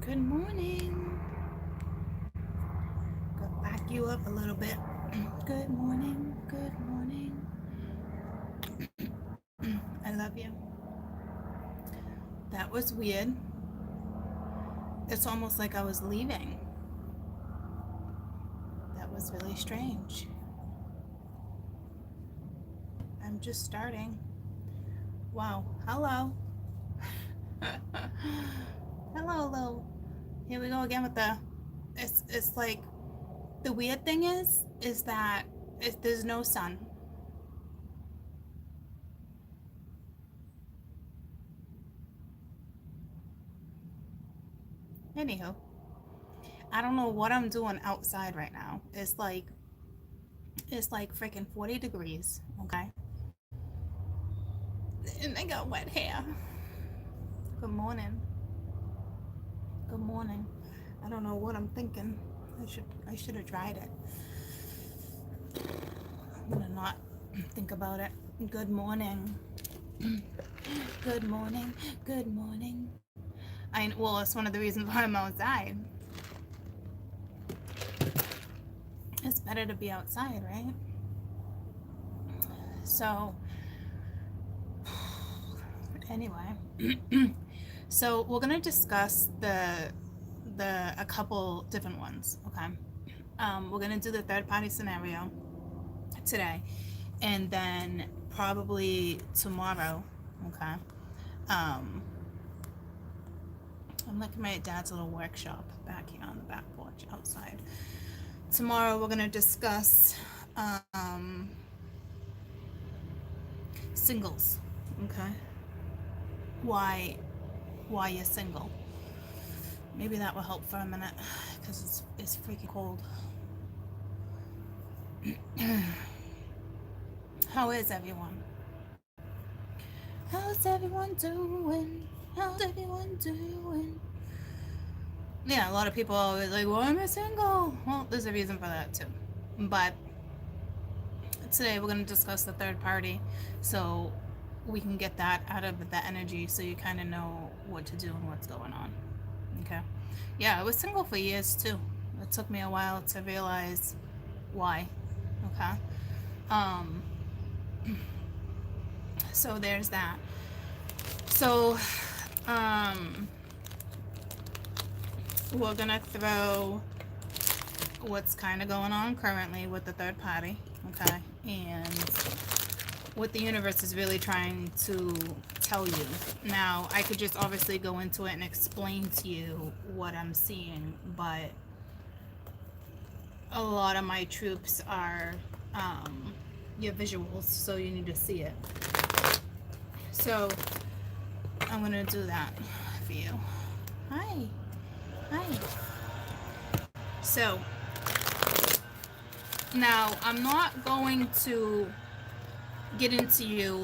Good morning. Go back you up a little bit. Good morning. Good morning. I love you. That was weird. It's almost like I was leaving. That was really strange. I'm just starting. Wow. Hello. Hello, Lil. Here we go again with the. It's like the weird thing is that there's no sun. Anywho, I don't know what I'm doing outside right now. It's like freaking 40 degrees, okay? And I got wet hair. Good morning. Good morning. I don't know what I'm thinking. I should have dried it. I'm gonna not think about it. Good morning. Good morning. Good morning. Well, it's one of the reasons why I'm outside. It's better to be outside, right? So anyway, so we're gonna discuss a couple different ones. Okay, we're gonna do the third party scenario today, and then probably tomorrow. Okay, I'm like my dad's little workshop back here on the back porch outside. Tomorrow we're gonna discuss singles. Okay, why you're single. Maybe that will help for a minute because it's freaking cold. How is everyone? How's everyone doing? How's everyone doing? Yeah, a lot of people are always like, why am I single? Well, there's a reason for that too. But today we're going to discuss the third party so we can get that out of the energy so you kind of know what to do and what's going on. Okay. Yeah, I was single for years too. It took me a while to realize why. Okay. So there's that. So we're gonna throw what's kind of going on currently with the third party, okay, and what the universe is really trying to tell you. Now, I could just obviously go into it and explain to you what I'm seeing, but a lot of my troops are your visuals, so you need to see it. So I'm gonna do that for you. Hi. So now I'm not going to get into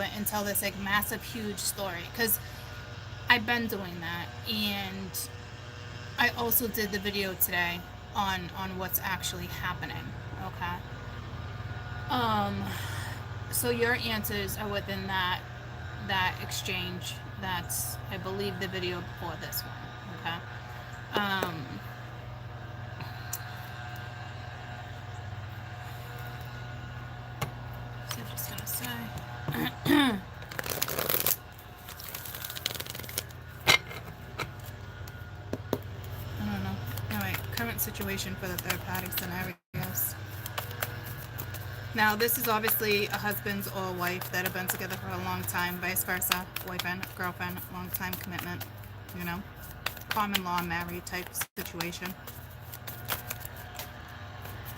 it and tell this like massive huge story because I've been doing that, and I also did the video today on what's actually happening. Okay. So your answers are within that exchange. That's, I believe, the video before this one. Okay. So I'm just gonna say I don't know. Anyway, current situation for the third party scenarios. Now, this is obviously a husband or a wife that have been together for a long time, vice versa, boyfriend, girlfriend, long time commitment, you know, common law married type situation.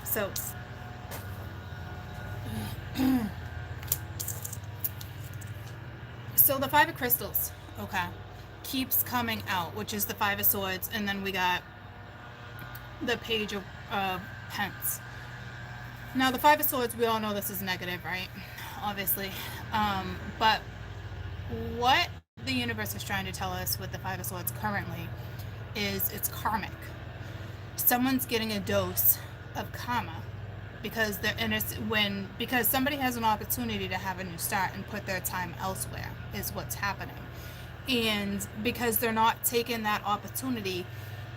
So, so the Five of Crystals, okay, keeps coming out, which is the Five of Swords, and then we got the Page of Pence. Now, the Five of Swords, we all know this is negative, right? Obviously. But what the universe is trying to tell us with the Five of Swords currently is it's karmic. Someone's getting a dose of karma because somebody has an opportunity to have a new start and put their time elsewhere is what's happening. And because they're not taking that opportunity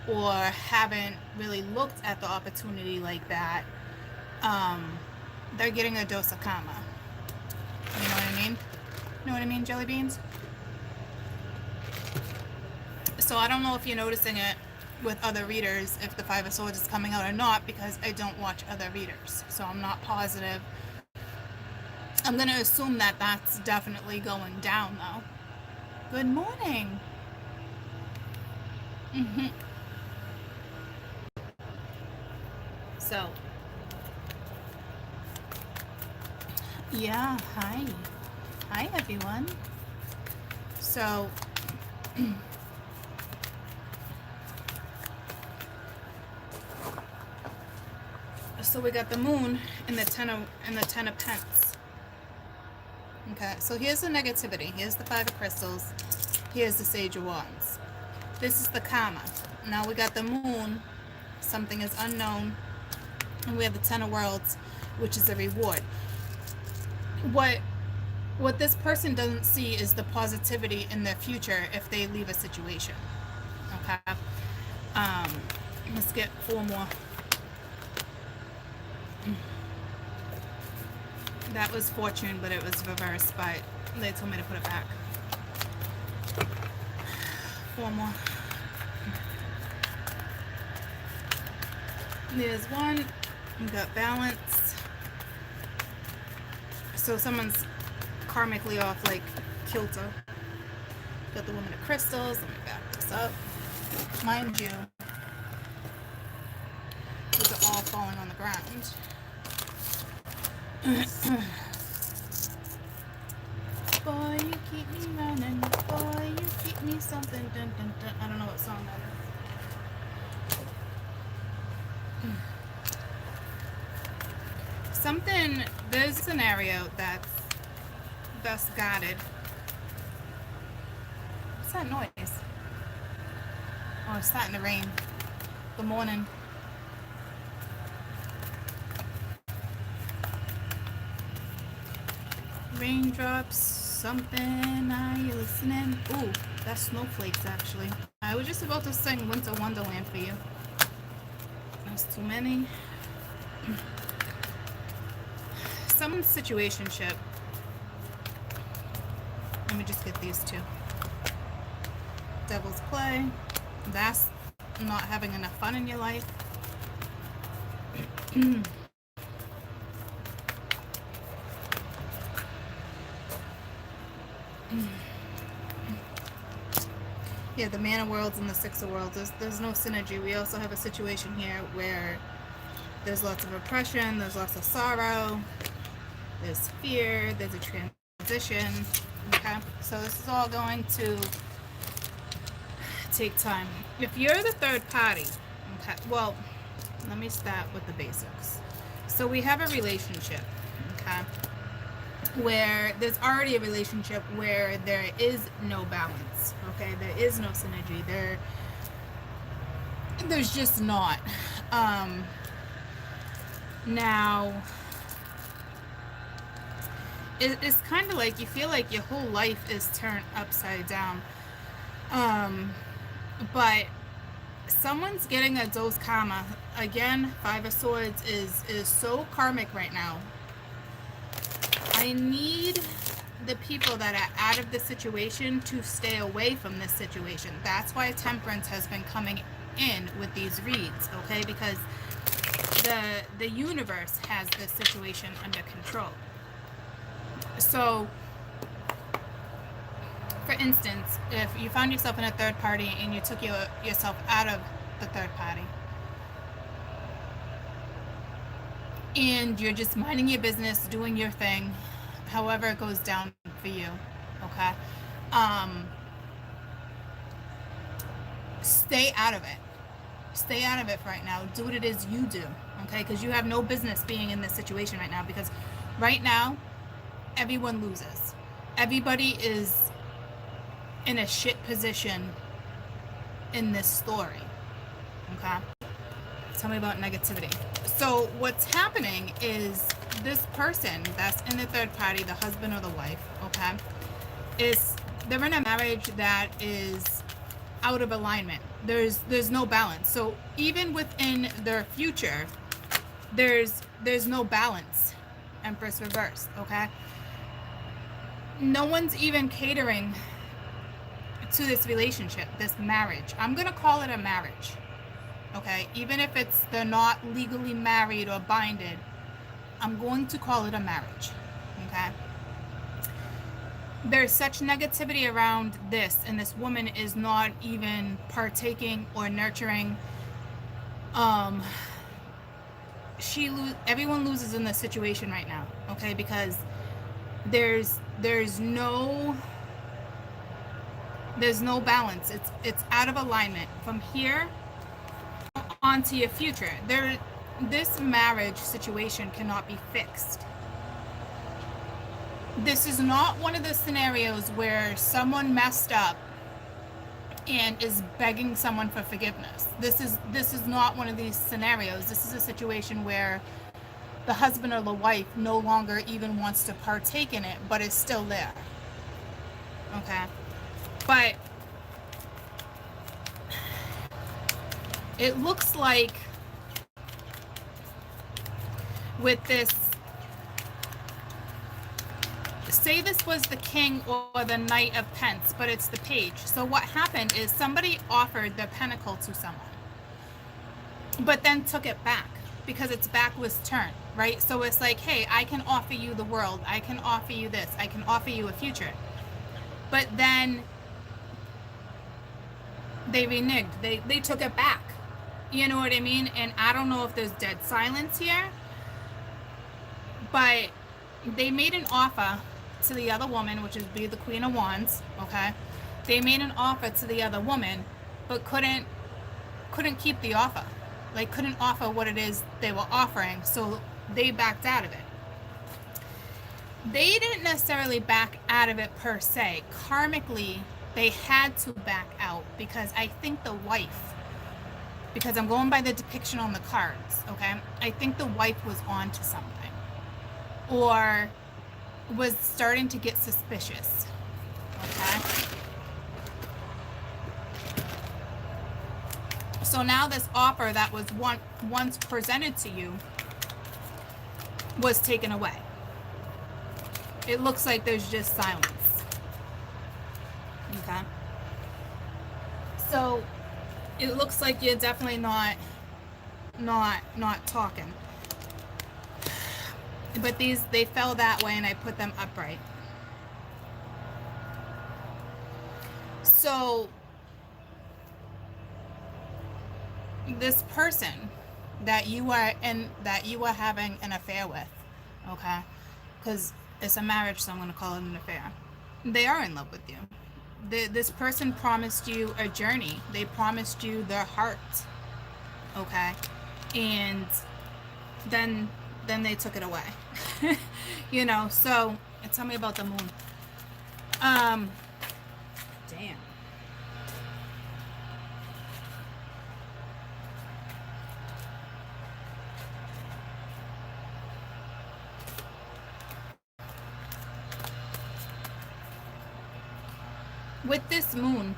or haven't really looked at the opportunity like that, they're getting a dose of karma. You know what I mean? You know what I mean, jelly beans? So I don't know if you're noticing it with other readers, if the Five of Swords is coming out or not, because I don't watch other readers. So I'm not positive. I'm going to assume that that's definitely going down, though. Good morning. So, yeah, hi. Hi, everyone. So, so we got the moon in the ten of pence. Okay, so here's the negativity. Here's the Five of Crystals. Here's the Sage of Wands. This is the karma. Now we got the moon. Something is unknown. And we have the Ten of Worlds, which is a reward. What this person doesn't see is the positivity in their future if they leave a situation. Okay? Let's get 4 more. That was fortune, but it was reversed, but they told me to put it back. 4 more. There's 1. We got balance. So someone's karmically off, like kilter. Got the Woman of Crystals. Let me back this up. Mind you, these are all falling on the ground. Boy, you keep me running. Boy, you keep me something. Dun, dun, dun. I don't know what song that is. Something, there's a scenario that's best guarded. What's that noise? Oh, it's starting to rain. Good morning. Raindrops, something, are you listening? Ooh, that's snowflakes actually. I was just about to sing Winter Wonderland for you. There's too many. Someone's situationship. Let me just get these 2. Devil's play. That's not having enough fun in your life. Yeah, the Man of Worlds and the Six of Worlds. There's no synergy. We also have a situation here where there's lots of oppression, there's lots of sorrow, there's fear, there's a transition. Okay, so this is all going to take time. If you're the third party, okay, well, let me start with the basics. So we have a relationship, okay, where there's already a relationship where there is no balance, okay, there is no synergy, there's just not. Now it's kind of like you feel like your whole life is turned upside down, but someone's getting a dose karma. Again, Five of Swords is so karmic right now. I need the people that are out of the situation to stay away from this situation. That's why Temperance has been coming in with these reads, okay? Because the universe has this situation under control. So, for instance, if you found yourself in a third party and you took yourself out of the third party, and you're just minding your business, doing your thing, however it goes down for you, okay? Stay out of it. Stay out of it for right now. Do what it is you do, okay? Because you have no business being in this situation right now, because right now, everyone loses. Everybody is in a shit position in this story, okay? Tell me about negativity. So what's happening is this person that's in the third party, the husband or the wife, okay, is they're in a marriage that is out of alignment. There's no balance. So even within their future, there's no balance. Empress reversed, okay? No one's even catering to this relationship, this marriage. I'm gonna call it a marriage, okay? Even if they're not legally married or binded, I'm going to call it a marriage, okay? There's such negativity around this, and this woman is not even partaking or nurturing. Everyone loses in this situation right now, okay? Because there's no balance. It's out of alignment. From here on to your future, this marriage situation cannot be fixed. This is not one of the scenarios where someone messed up and is begging someone for forgiveness. This is not one of these scenarios. This is a situation where the husband or the wife no longer even wants to partake in it, but is still there. Okay? But it looks like with this, say this was the king or the knight of pence, but it's the page. So what happened is somebody offered the pentacle to someone, but then took it back because its back was turned, right? So it's like, hey, I can offer you the world. I can offer you this. I can offer you a future. But then they reneged. They took it back. You know what I mean? And I don't know if there's dead silence here, but they made an offer to the other woman, which is be the Queen of Wands, okay? They made an offer to the other woman, but couldn't keep the offer. Like, couldn't offer what it is they were offering, so they backed out of it. They didn't necessarily back out of it per se. Karmically, they had to back out because I think the wife, because I'm going by the depiction on the cards, okay? I think the wife was on to something, or was starting to get suspicious, okay? So now this offer that was once presented to you was taken away. It looks like there's just silence, okay? So it looks like you're definitely not talking. But they fell that way and I put them upright. So this person that you are having an affair with, okay? Because it's a marriage, so I'm going to call it an affair. They are in love with you. This person promised you a journey. They promised you their heart, okay? And then they took it away. You know, so tell me about the moon. Damn. With this moon,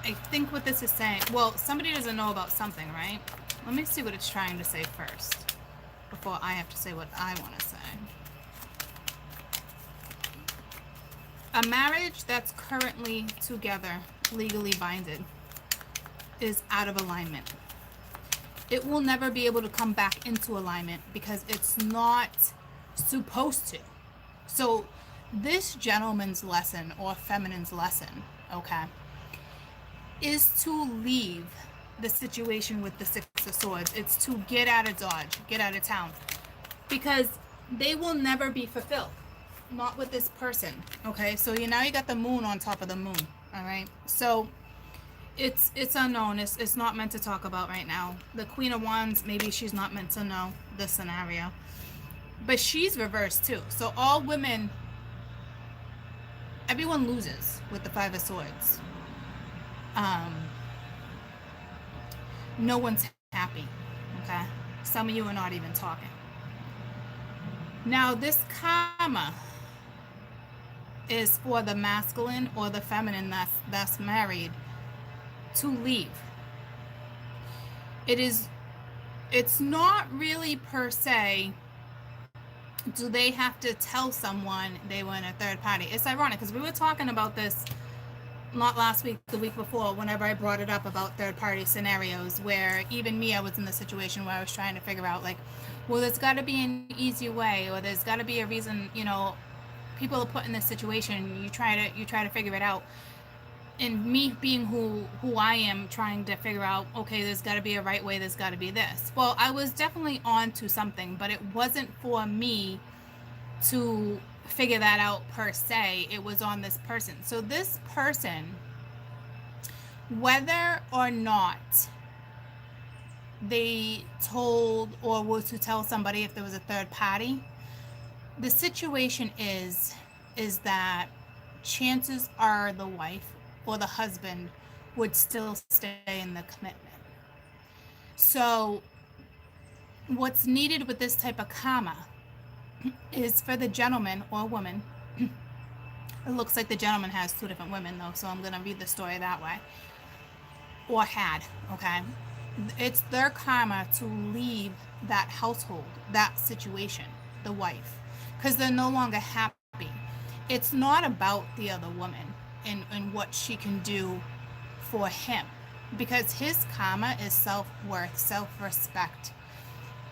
I think what this is saying, well, somebody doesn't know about something, right? Let me see what it's trying to say first before I have to say what I want to say. A marriage that's currently together, legally binded, is out of alignment. It will never be able to come back into alignment because it's not supposed to. So this gentleman's lesson, or feminine's lesson, okay, is to leave the situation with the Six of Swords. It's to get out of Dodge, get out of town, because they will never be fulfilled. Not with this person, okay? So now you got the moon on top of the moon, all right? So it's unknown. It's not meant to talk about right now. The Queen of Wands, maybe she's not meant to know this scenario. But she's reversed too. So all women, everyone loses with the Five of Swords. No one's happy, okay? Some of you are not even talking. Now this karma is for the masculine or the feminine that's married to leave. It's not really per se do they have to tell someone they were in a third party. It's ironic because we were talking about this not last week, the week before, whenever I brought it up about third party scenarios, where even me, I was in the situation where I was trying to figure out, like, well, there's got to be an easy way, or there's got to be a reason, people are put in this situation, you try to figure it out. And me being who I am, trying to figure out, okay, there's got to be a right way, there's got to be this. Well, I was definitely on to something, but it wasn't for me to figure that out per se. It was on this person. So this person, whether or not they told or were to tell somebody if there was a third party, the situation is that chances are the wife or the husband would still stay in the commitment. So what's needed with this type of karma is for the gentleman or woman. It looks like the gentleman has two different women though, so I'm going to read the story that way. Or had, okay? It's their karma to leave that household, that situation, the wife, because they're no longer happy. It's not about the other woman and what she can do for him, because his karma is self-worth, self-respect,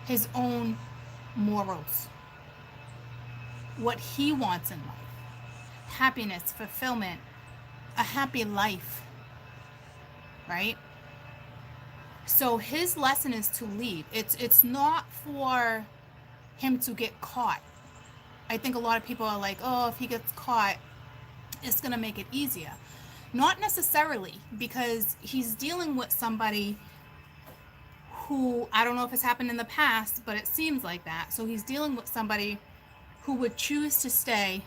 his own morals, what he wants in life, happiness, fulfillment, a happy life, right? So his lesson is to leave. It's not for him to get caught. I think a lot of people are like, oh, if he gets caught, it's going to make it easier. Not necessarily, because he's dealing with somebody who, I don't know if it's happened in the past, but it seems like that. So he's dealing with somebody who would choose to stay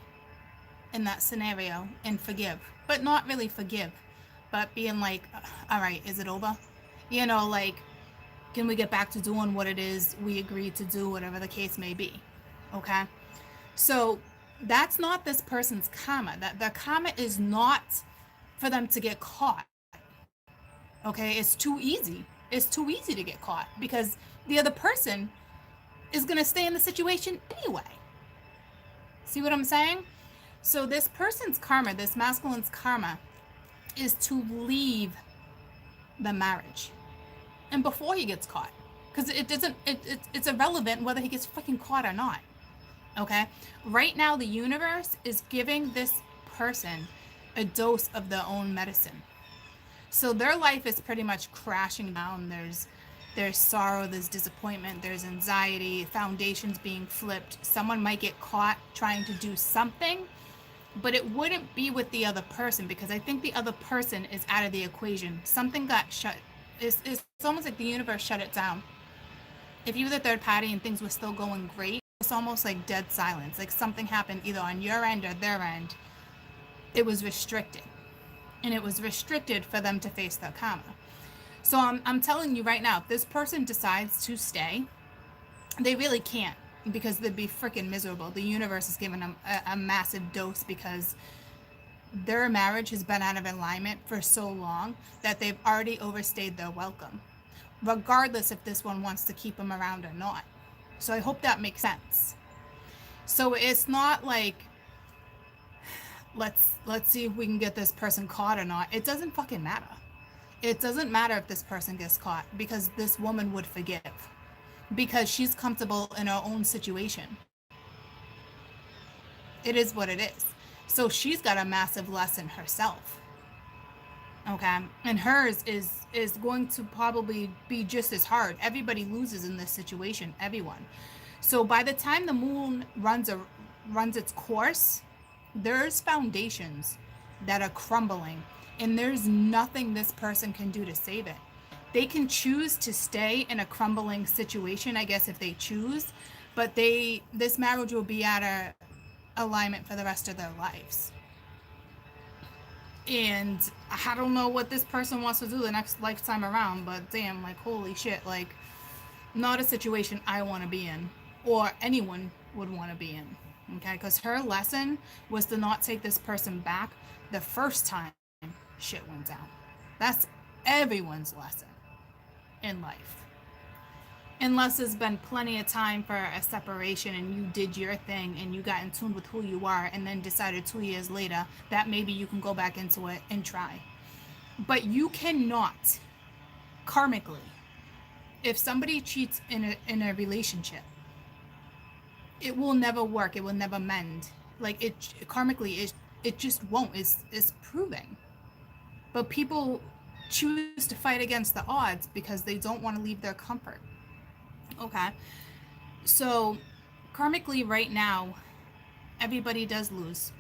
in that scenario and forgive, but not really forgive, but being like, all right, is it over? Like, can we get back to doing what it is we agreed to do, whatever the case may be, okay? So that's not this person's karma. That the karma is not for them to get caught, okay? It's too easy. It's too easy to get caught because the other person is going to stay in the situation anyway. See what I'm saying? So this person's karma, this masculine's karma, is to leave the marriage, and before he gets caught, because it's irrelevant whether he gets freaking caught or not, okay? Right now the universe is giving this person a dose of their own medicine. So their life is pretty much crashing down. There's sorrow, there's disappointment, there's anxiety, foundations being flipped. Someone might get caught trying to do something, but it wouldn't be with the other person, because I think the other person is out of the equation. Something got shut. It's almost like the universe shut it down. If you were the third party and things were still going great, it's almost like dead silence. Like something happened either on your end or their end. It was restricted. And it was restricted for them to face their karma. So I'm telling you right now, if this person decides to stay, they really can't, because they'd be freaking miserable. The universe is giving them a massive dose, because their marriage has been out of alignment for so long that they've already overstayed their welcome, regardless if this one wants to keep them around or not. So I hope that makes sense. So it's not like, let's see if we can get this person caught or not. It doesn't fucking matter. It doesn't matter if this person gets caught, because this woman would forgive, because she's comfortable in her own situation. It is what it is. So she's got a massive lesson herself, okay? And hers is going to probably be just as hard. Everybody loses in this situation, everyone. So by the time the moon runs its course, there's foundations that are crumbling, and there's nothing this person can do to save it. They can choose to stay in a crumbling situation, I guess, if they choose, but this marriage will be out of alignment for the rest of their lives. And I don't know what this person wants to do the next lifetime around, but damn, like, holy shit, like, not a situation I want to be in, or anyone would want to be in. Okay, because her lesson was to not take this person back the first time shit went down. That's everyone's lesson in life. Unless there's been plenty of time for a separation and you did your thing and you got in tune with who you are and then decided 2 years later that maybe you can go back into it and try. But you cannot, karmically, if somebody cheats in a relationship, it will never work. It will never mend. Like it karmically, it just won't. It's proving. But people choose to fight against the odds because they don't want to leave their comfort. Okay. So karmically right now, everybody does lose.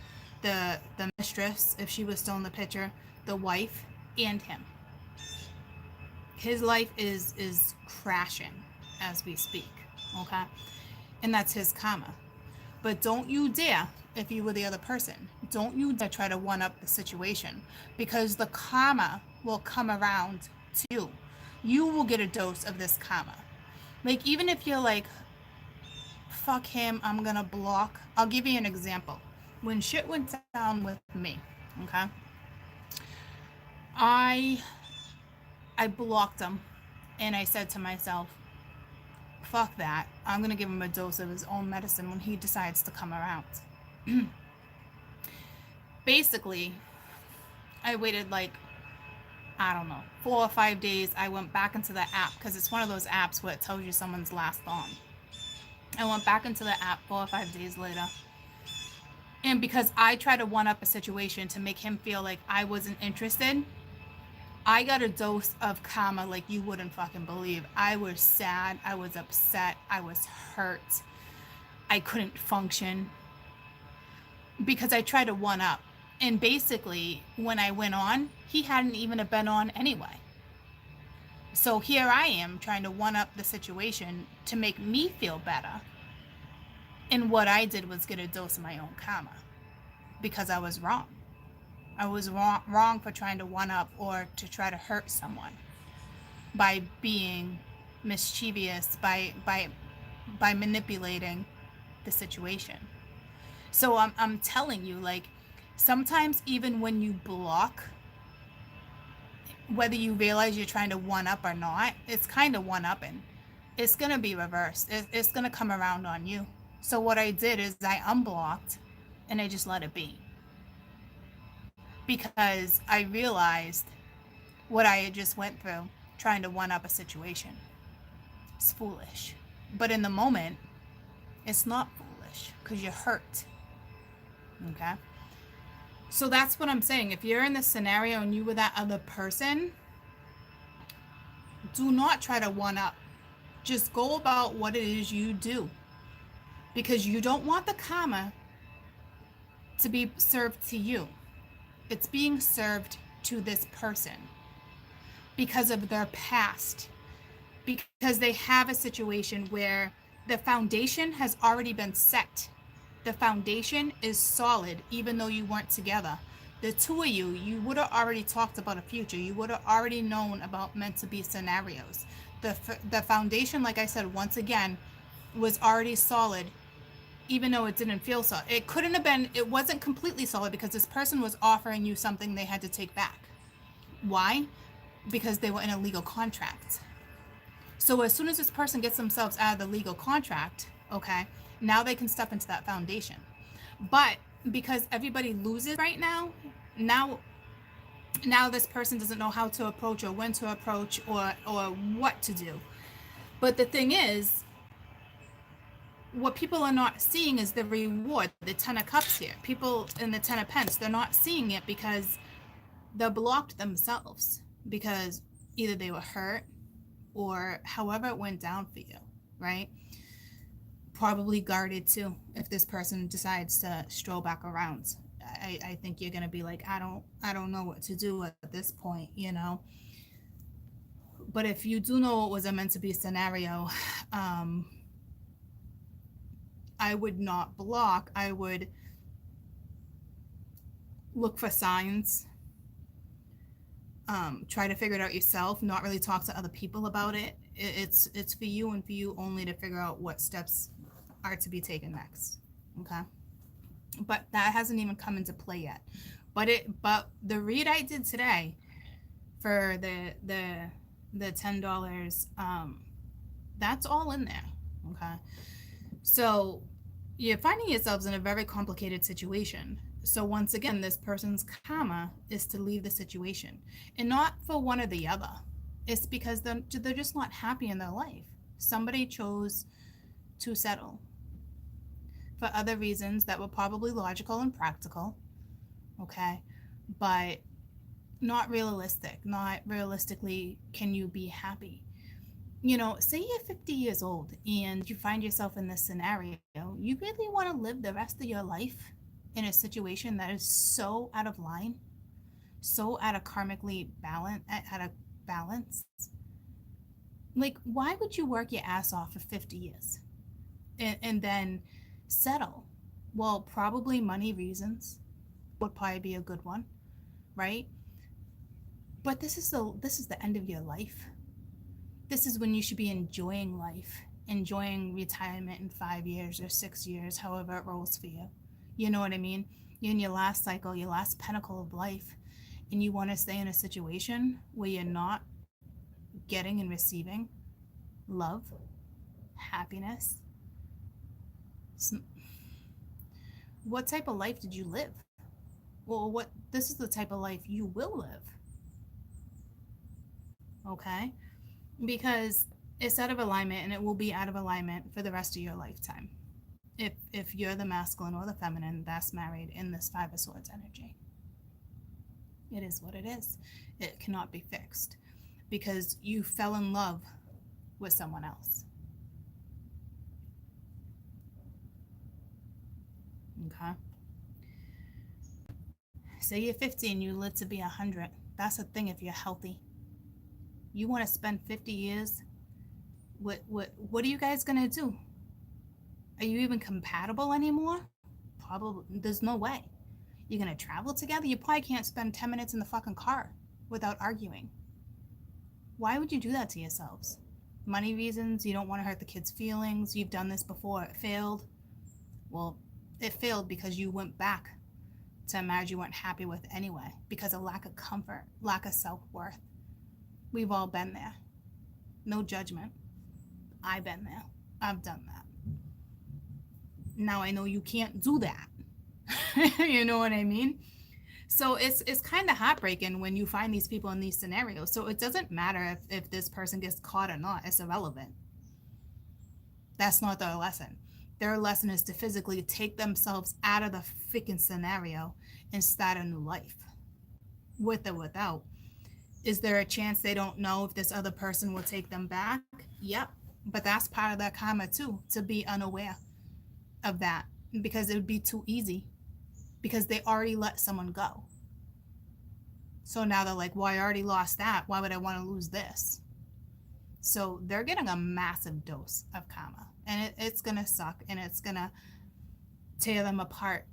The mistress, if she was still in the picture, the wife, and him. His life is crashing as we speak. Okay? And that's his karma. But don't you dare, if you were the other person, don't you dare try to one up the situation, because the karma will come around to you. You will get a dose of this karma. Like, even if you're like, fuck him, I'm gonna block. I'll give you an example. When shit went down with me, okay, I blocked him, and I said to myself, fuck that. I'm gonna give him a dose of his own medicine when he decides to come around. Basically, I waited like, I don't know, 4 or 5 days. I went back into the app because it's one of those apps where it tells you someone's last on. I went back into the app 4 or 5 days later. And because I tried to one up a situation to make him feel like I wasn't interested, I got a dose of karma like you wouldn't fucking believe. I was sad. I was upset. I was hurt. I couldn't function because I tried to one up. And basically, when I went on, he hadn't even been on anyway. So here I am trying to one up the situation to make me feel better. And what I did was get a dose of my own karma because I was wrong. I was wrong for trying to one up or to try to hurt someone by being mischievous, by manipulating the situation. So I'm telling you, like, sometimes even when you block, whether you realize you're trying to one up or not, it's kind of one upping. It's gonna be reversed. It's gonna come around on you. So what I did is I unblocked and I just let it be. Because I realized what I had just went through trying to one up a situation. It's foolish. But in the moment, it's not foolish because you're hurt. Okay? So that's what I'm saying. If you're in this scenario and you were that other person, do not try to one up. Just go about what it is you do. Because you don't want the karma to be served to you. It's being served to this person because of their past. Because they have a situation where the foundation has already been set. The foundation is solid even though you weren't together. The two of you would have already talked about a future. You would have already known about meant to be scenarios. The foundation, like I said, once again, was already solid even though it didn't feel solid. It couldn't have been, it wasn't completely solid because this person was offering you something they had to take back. Why? Because they were in a legal contract. So as soon as this person gets themselves out of the legal contract, okay, now they can step into that foundation. But because everybody loses right now, now this person doesn't know how to approach or when to approach or what to do. But the thing is, what people are not seeing is the reward, the 10 of cups here. People in the 10 of pence, they're not seeing it because they're blocked themselves because either they were hurt or however it went down for you, right? Probably guarded too if this person decides to stroll back around. I think you're gonna be like, I don't know what to do at this point, you know. But if you do know it was a meant to be scenario, I would not block. I would look for signs, try to figure it out yourself, not really talk to other people about it. It's for you and for you only to figure out what steps are to be taken next. Okay. but that hasn't even come into play yet. But the read I did today for the $10, that's all in there. Okay. So you're finding yourselves in a very complicated situation. So once again, this person's karma is to leave the situation, and not for one or the other. It's because they're just not happy in their life. Somebody chose to settle for other reasons that were probably logical and practical, okay? But not realistic. Not realistically, can you be happy? Say you're 50 years old and you find yourself in this scenario. You really want to live the rest of your life in a situation that is so out of line, so out of karmically out of balance? Like, why would you work your ass off for 50 years and then settle? Well, probably money reasons would probably be a good one, right? But this is the end of your life. This is when you should be enjoying life, enjoying retirement in 5 years or 6 years, however it rolls for you. You know what I mean? You're in your last cycle, your last pinnacle of life, and you want to stay in a situation where you're not getting and receiving love, happiness. What type of life did you live? Well, this is the type of life you will live. Okay? Because it's out of alignment, and it will be out of alignment for the rest of your lifetime. If you're the masculine or the feminine that's married in this Five of Swords energy. It is what it is. It cannot be fixed because you fell in love with someone else. Okay? Say you're 50 and you live to be 100. That's the thing. If you're healthy, you want to spend 50 years. What are you guys gonna do? Are you even compatible anymore? Probably. There's no way. You're gonna travel together. You probably can't spend 10 minutes in the fucking car without arguing. Why would you do that to yourselves? Money reasons. You don't want to hurt the kids' feelings. You've done this before. It failed. Well, it failed because you went back to a marriage you weren't happy with anyway, because of lack of comfort, lack of self-worth. We've all been there. No judgment. I've been there. I've done that. Now I know you can't do that. You know what I mean? So it's kind of heartbreaking when you find these people in these scenarios. So it doesn't matter if this person gets caught or not. It's irrelevant. That's not their lesson. Their lesson is to physically take themselves out of the freaking scenario and start a new life. With or without. Is there a chance they don't know if this other person will take them back? Yep. But that's part of their karma too, to be unaware of that, because it would be too easy, because they already let someone go. So now they're like, well, I already lost that. Why would I want to lose this? So they're getting a massive dose of karma, and it's going to suck, and it's going to tear them apart.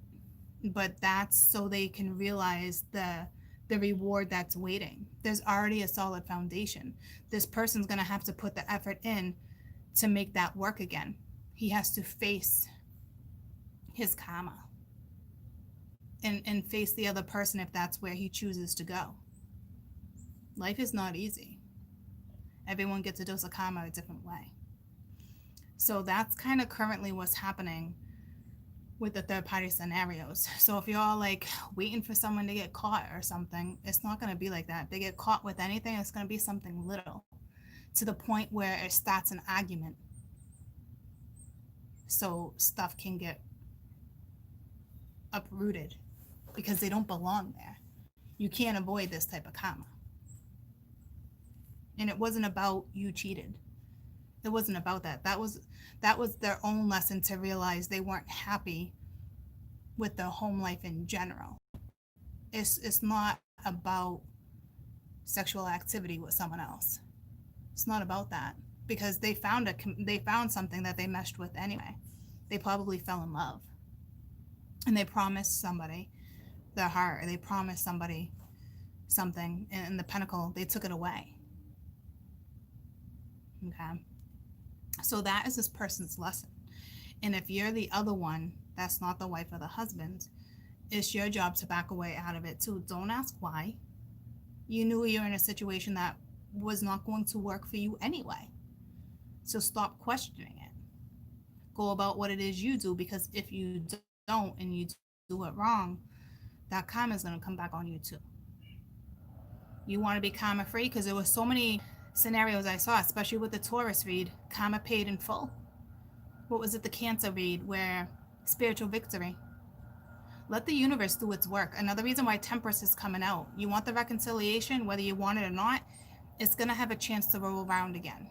But that's so they can realize the reward that's waiting. There's already a solid foundation. This person's going to have to put the effort in to make that work again. He has to face his karma and face the other person if that's where he chooses to go. Life is not easy. Everyone gets a dose of karma a different way. So that's kind of currently what's happening with the third party scenarios. So if you're all like waiting for someone to get caught or something, it's not going to be like that. If they get caught with anything, it's going to be something little, to the point where it starts an argument. So stuff can get uprooted because they don't belong there. You can't avoid this type of karma. And it wasn't about you cheated. It wasn't about that. That was their own lesson to realize they weren't happy with their home life in general. It's not about sexual activity with someone else. It's not about that, because they found something that they meshed with anyway. They probably fell in love, and they promised somebody their heart, or they promised somebody something, and in the pinnacle they took it away. Okay. So that is this person's lesson. And if you're the other one That's not the wife or the husband. It's your job to back away out of it too. Don't ask why. You knew you're in a situation that was not going to work for you anyway. So stop questioning it. Go about what it is you do, because if you don't and you do it wrong, that karma is going to come back on you too. You want to be karma free, because there were so many scenarios I saw, especially with the Taurus read, karma paid in full. What was it, the Cancer read, where spiritual victory? Let the universe do its work. Another reason why Temperance is coming out. You want the reconciliation, whether you want it or not, it's going to have a chance to roll around again.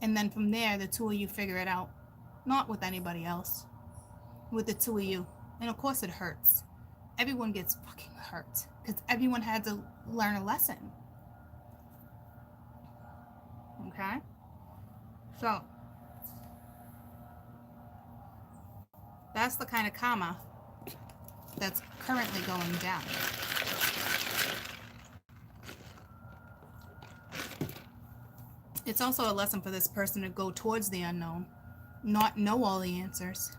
And then from there, the two of you figure it out. Not with anybody else. With the two of you. And of course it hurts. Everyone gets fucking hurt. Because everyone had to learn a lesson. Okay? So, that's the kind of karma that's currently going down. It's also a lesson for this person to go towards the unknown, not know all the answers.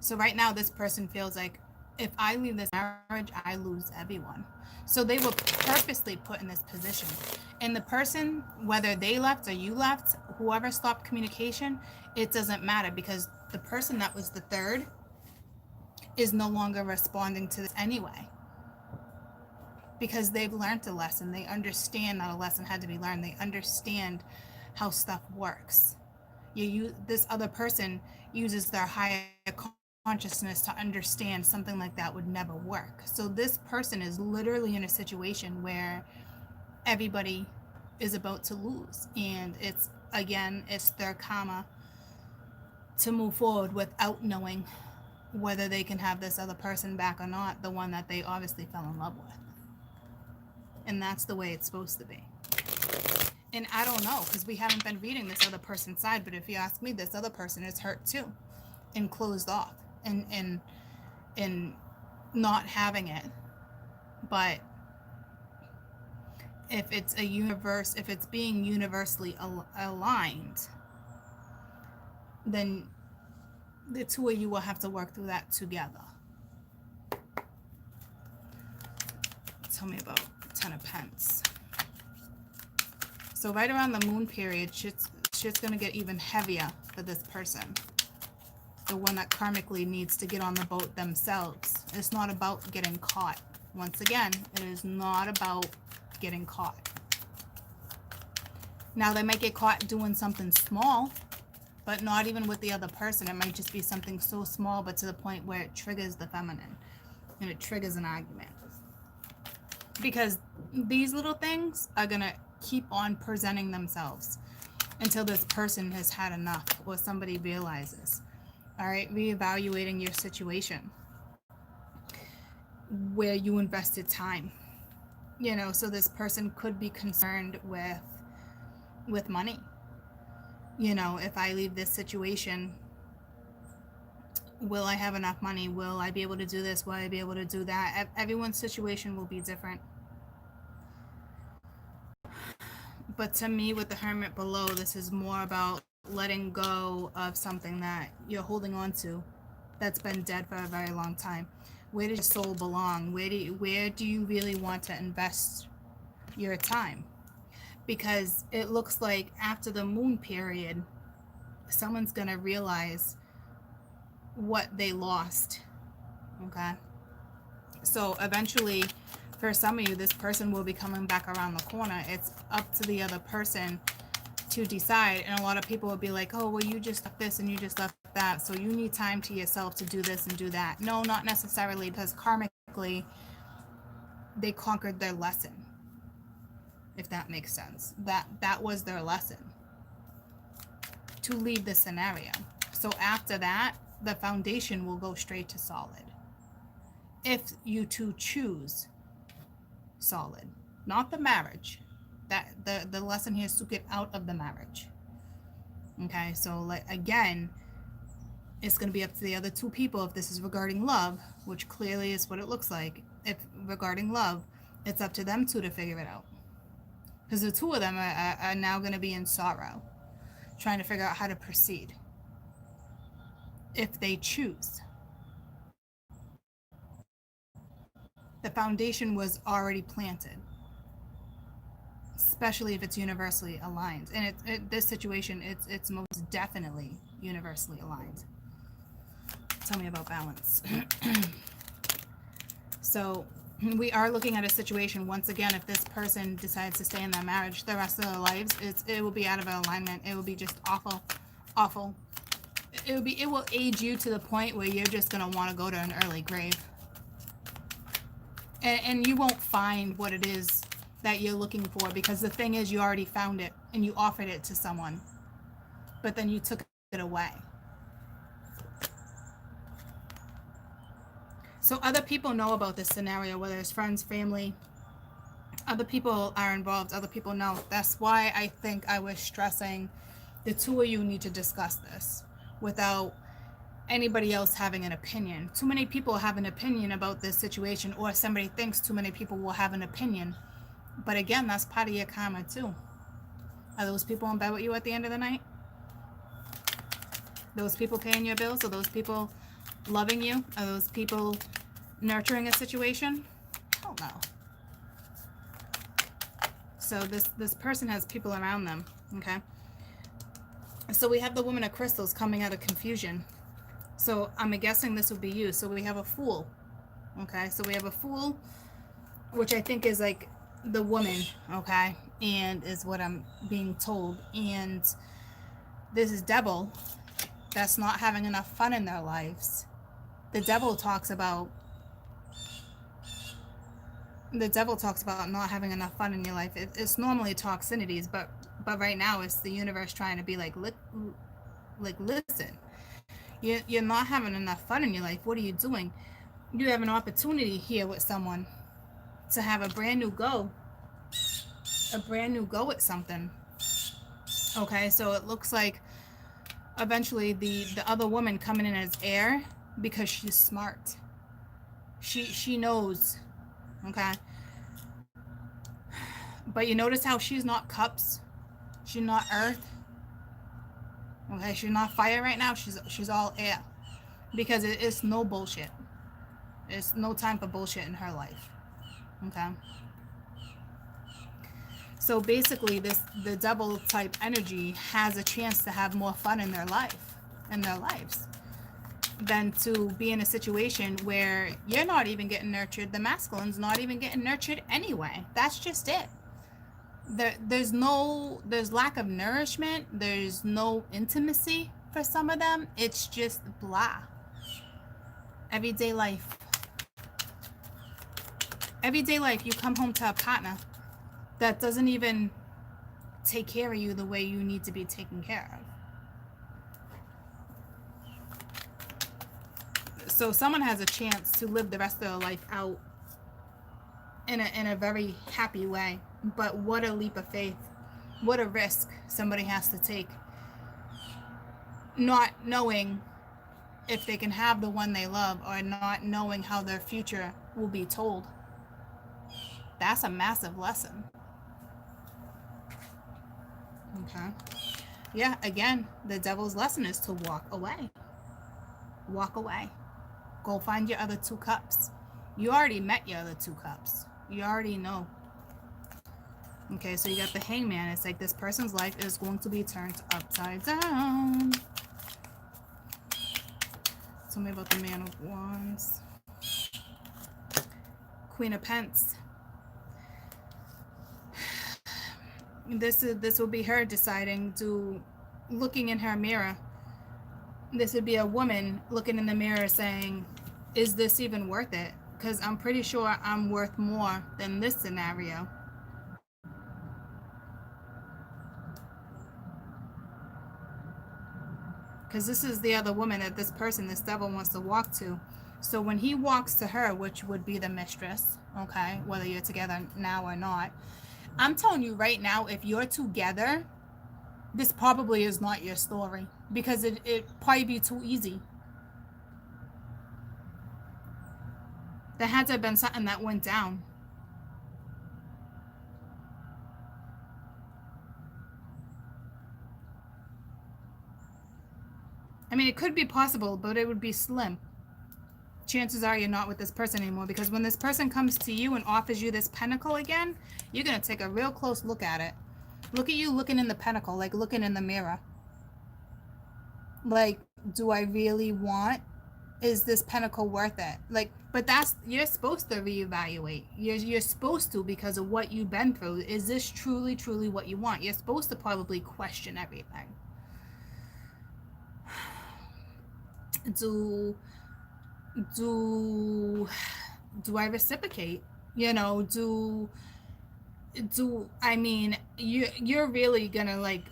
So right now, this person feels like, if I leave this marriage, I lose everyone. So they were purposely put in this position. And the person, whether they left or you left, whoever stopped communication, it doesn't matter, because the person that was the third is no longer responding to this anyway. Because they've learned a lesson. They understand that a lesson had to be learned. They understand how stuff works. This other person uses their higher consciousness to understand something like that would never work. So this person is literally in a situation where everybody is about to lose. And it's their karma to move forward without knowing whether they can have this other person back or not, the one that they obviously fell in love with. And that's the way it's supposed to be. And I don't know, because we haven't been reading this other person's side, but if you ask me, this other person is hurt too and closed off and not having it. But if it's being universally aligned, then the two of you will have to work through that together. Tell me about Ten of Pence. So right around the moon period, shit's going to get even heavier for this person. The one that karmically needs to get on the boat themselves. It's not about getting caught. Once again, it is not about getting caught. Now, they might get caught doing something small, but not even with the other person. It might just be something so small, but to the point where it triggers the feminine and it triggers an argument. Because these little things are going to keep on presenting themselves until this person has had enough or somebody realizes. All right, reevaluating your situation where you invested time. So this person could be concerned with money. If I leave this situation, will I have enough money? Will I be able to do this? Will I be able to do that? Everyone's situation will be different. But to me, with the Hermit below, this is more about letting go of something that you're holding on to that's been dead for a very long time. Where does your soul belong? Where do you really want to invest your time? Because it looks like after the moon period, someone's going to realize what they lost. Okay? So eventually, for some of you, this person will be coming back around the corner. It's up to the other person to decide. And a lot of people will be like, oh, well, you just left this and you just left that, so you need time to yourself to do this and do that. No, not necessarily, because karmically, they conquered their lesson. If that makes sense. That was their lesson. To leave the scenario. So after that, the foundation will go straight to solid. If you two choose solid. Not the marriage. That the lesson here is to get out of the marriage. Okay, so like again, it's going to be up to the other two people if this is regarding love, which clearly is what it looks like. If regarding love, it's up to them two to figure it out. Because the two of them are now going to be in sorrow, trying to figure out how to proceed. If they choose. The foundation was already planted, especially if it's universally aligned. And this situation, it's most definitely universally aligned. Tell me about balance. So we are looking at a situation, once again, if this person decides to stay in their marriage the rest of their lives, it will be out of alignment. It will be just awful, awful. It will age you to the point where you're just going to want to go to an early grave. And you won't find what it is that you're looking for, because the thing is, you already found it and you offered it to someone, but then you took it away. So other people know about this scenario, whether it's friends, family, other people are involved, other people know. That's why I think I was stressing the two of you need to discuss this without anybody else having an opinion. Too many people have an opinion about this situation, or somebody thinks too many people will have an opinion. But again, that's part of your karma too. Are those people in bed with you at the end of the night? Those people paying your bills? Are those people loving you? Are those people nurturing a situation? Hell no. So this person has people around them, okay? So we have the Woman of Crystals coming out of confusion. So I'm guessing this would be you. So we have a Fool, okay? So we have a Fool, which I think is like the woman, okay? And is what I'm being told. And this is Devil that's not having enough fun in their lives. The devil talks about not having enough fun in your life. It's normally toxicities, but right now it's the universe trying to be like listen, you're not having enough fun in your life. What are you doing? You have an opportunity here with someone to have a brand new go at something. Okay, so it looks like eventually the other woman coming in as heir, because she's smart. She knows, okay? But you notice how she's not cups, she's not earth, okay? She's not fire right now. She's all air, because it's no bullshit. It's no time for bullshit in her life, okay? So basically, the double type energy has a chance to have more fun in their lives, than to be in a situation where you're not even getting nurtured. The masculine's not even getting nurtured anyway. That's just it. There's lack of nourishment. There's no intimacy for some of them. It's just blah. Everyday life. Everyday life, you come home to a partner that doesn't even take care of you the way you need to be taken care of. So someone has a chance to live the rest of their life out in a very happy way. But what a leap of faith. What a risk somebody has to take. Not knowing if they can have the one they love, or not knowing how their future will be told. That's a massive lesson. Okay. Yeah, again, the devil's lesson is to walk away. Walk away. Go find your other two cups. You already met your other two cups. You already know. Okay, so you got the Hangman. It's like this person's life is going to be turned upside down. Tell me about the Man of Wands. Queen of Pence. This will be her deciding to, looking in her mirror. This would be a woman looking in the mirror saying, is this even worth it? Because I'm pretty sure I'm worth more than this scenario. Because this is the other woman that this devil wants to walk to. So when he walks to her, which would be the mistress, okay, whether you're together now or not, I'm telling you right now, if you're together, this probably is not your story, because it probably be too easy. There had to have been something that went down. I mean, it could be possible, but it would be slim. chances are you're not with this person anymore, because when this person comes to you and offers you this pentacle again, you're going to take a real close look at it. Look at you looking in the pentacle, like looking in the mirror. Like, do I really want, is this pentacle worth it? Like, but that's, you're supposed to reevaluate. You're supposed to, because of what you've been through. Is this truly, truly what you want? You're supposed to probably question everything. Do I reciprocate? You know, I mean, you're really gonna like,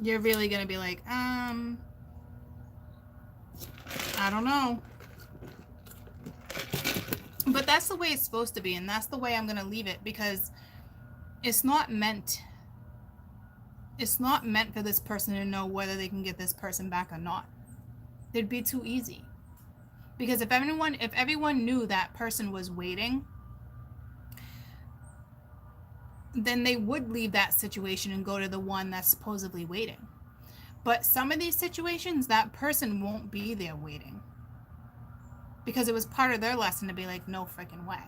you're really gonna be like, I don't know. But that's the way it's supposed to be, and that's the way I'm gonna leave it, because it's not meant for this person to know whether they can get this person back or not. It'd be too easy. Because if everyone knew that person was waiting, then they would leave that situation and go to the one that's supposedly waiting. But some of these situations, that person won't be there waiting, because it was part of their lesson to be like, no freaking way.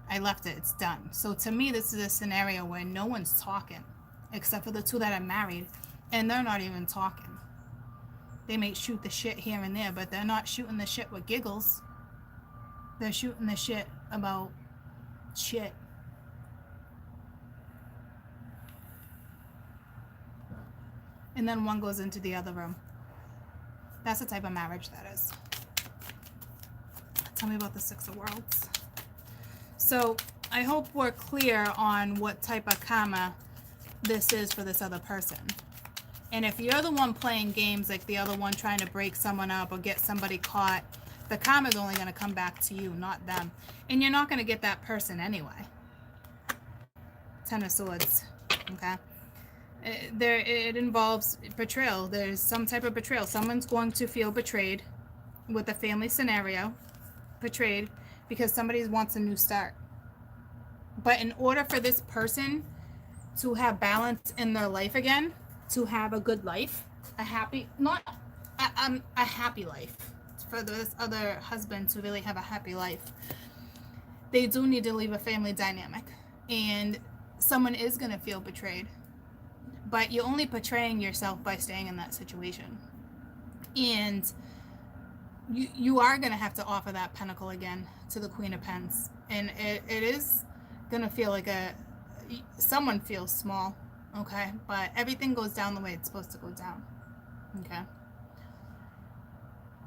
I left it, it's done. So to me, this is a scenario where no one's talking, except for the two that are married, and they're not even talking. They may shoot the shit here and there, but they're not shooting the shit with giggles. They're shooting the shit about shit. And then one goes into the other room. That's the type of marriage that is. Tell me about the Six of Worlds. So I hope we're clear on what type of karma this is for this other person. And if you're the one playing games, like the other one trying to break someone up or get somebody caught, the karma is only going to come back to you, not them. And you're not going to get that person anyway. Ten of Swords. Okay. It involves betrayal. There's some type of betrayal. Someone's going to feel betrayed with a family scenario. Betrayed because somebody wants a new start. But in order for this person to have balance in their life again, to have a good life, a happy life, for this other husband to really have a happy life, they do need to leave a family dynamic. And someone is going to feel betrayed. But you're only betraying yourself by staying in that situation. And you are going to have to offer that pentacle again to the Queen of Pens. And it is going to feel like someone feels small, okay? But everything goes down the way it's supposed to go down, okay?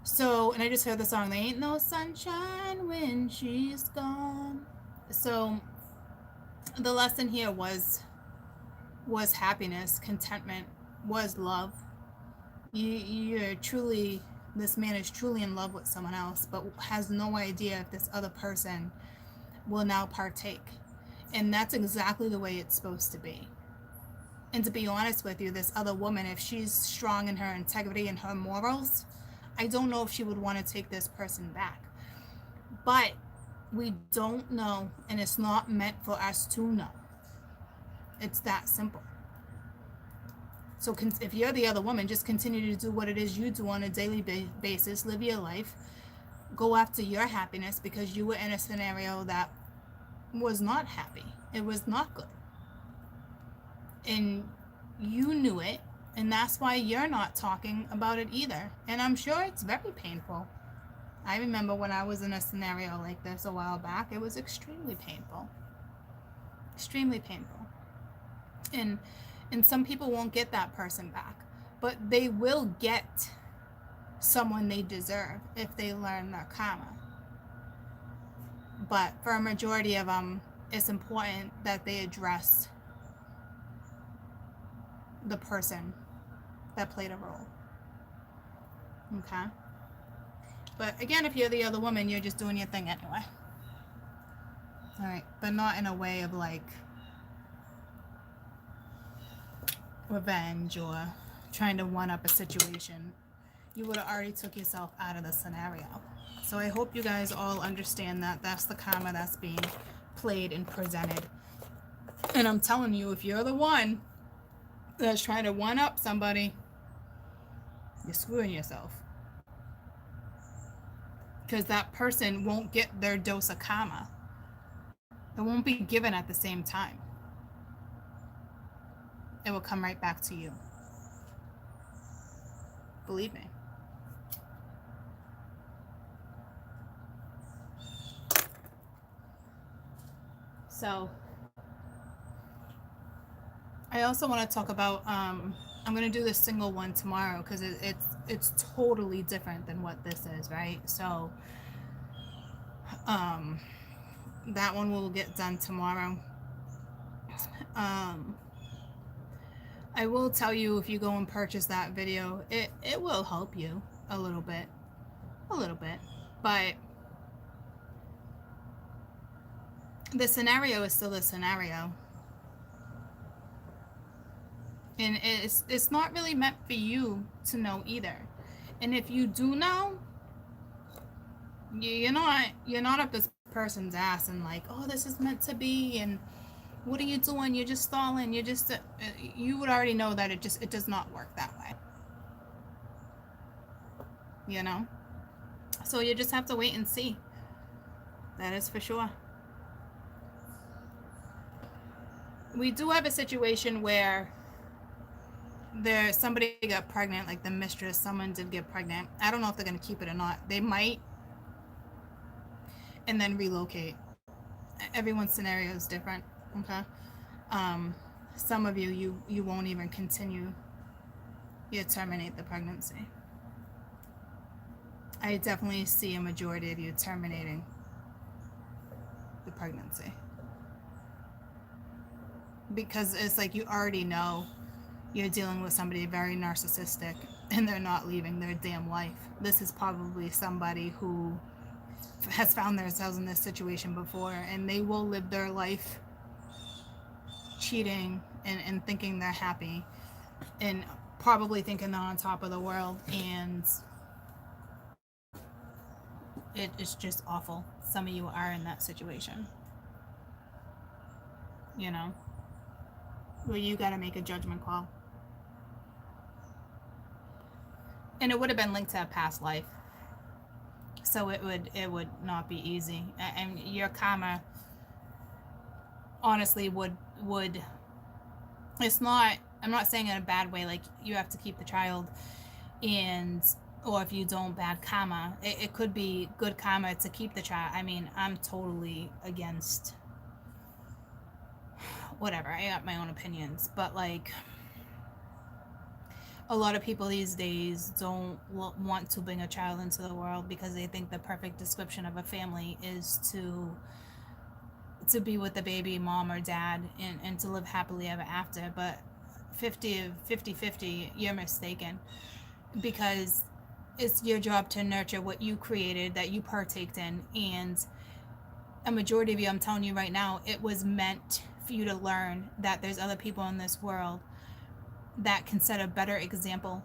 So, and I just heard the song, there ain't no sunshine when she's gone. So the lesson here was happiness, contentment, was love. You're truly, this man is truly in love with someone else, but has no idea if this other person will now partake. And that's exactly the way it's supposed to be. And to be honest with you, this other woman, if she's strong in her integrity and her morals, I don't know if she would want to take this person back. But we don't know, and it's not meant for us to know. It's that simple. So if you're the other woman, just continue to do what it is you do on a daily basis. Live your life. Go after your happiness, because you were in a scenario that was not happy. It was not good. And you knew it. And that's why you're not talking about it either. And I'm sure it's very painful. I remember when I was in a scenario like this a while back, it was extremely painful. Extremely painful. And some people won't get that person back, but they will get someone they deserve if they learn their karma. But for a majority of them, it's important that they address the person that played a role. Okay? But again, if you're the other woman, you're just doing your thing anyway. Alright, but not in a way of like revenge or trying to one-up a situation. You would have already took yourself out of the scenario. So I hope you guys all understand that that's the karma that's being played and presented. And I'm telling you, if you're the one, that's trying to one up somebody, you're screwing yourself. Because that person won't get their dose of karma. It won't be given at the same time. It will come right back to you. Believe me. So, I also want to talk about, I'm going to do this single one tomorrow because it's totally different than what this is, right? So, that one will get done tomorrow. I will tell you, if you go and purchase that video, it will help you a little bit, but the scenario is still the scenario, and it's not really meant for you to know either. And if you do know, you're not up this person's ass and like, oh, this is meant to be, and what are you doing? You're just stalling. You're just you would already know that it does not work that way. You know? So you just have to wait and see. That is for sure. We do have a situation where somebody got pregnant, like the mistress, someone did get pregnant. I don't know if they're going to keep it or not. They might, and then relocate. Everyone's scenario is different. Okay. Some of you won't even continue. You terminate the pregnancy. I definitely see a majority of you terminating the pregnancy, because it's like you already know you're dealing with somebody very narcissistic and they're not leaving their damn life. This is probably somebody who has found themselves in this situation before, and they will live their life cheating and thinking they're happy and probably thinking they're on top of the world, and it is just awful. Some of you are in that situation, you know, where you got to make a judgment call. And it would have been linked to a past life, so it would not be easy. And your karma, honestly, would it's not, I'm not saying in a bad way, like you have to keep the child, and or if you don't, bad karma. It could be good karma to keep the child. I mean, I'm totally against whatever. I got my own opinions, but like a lot of people these days don't want to bring a child into the world because they think the perfect description of a family is to be with the baby mom or dad and to live happily ever after. But 50-50, you're mistaken, because it's your job to nurture what you created, that you partaked in. And a majority of you, I'm telling you right now, it was meant for you to learn that there's other people in this world that can set a better example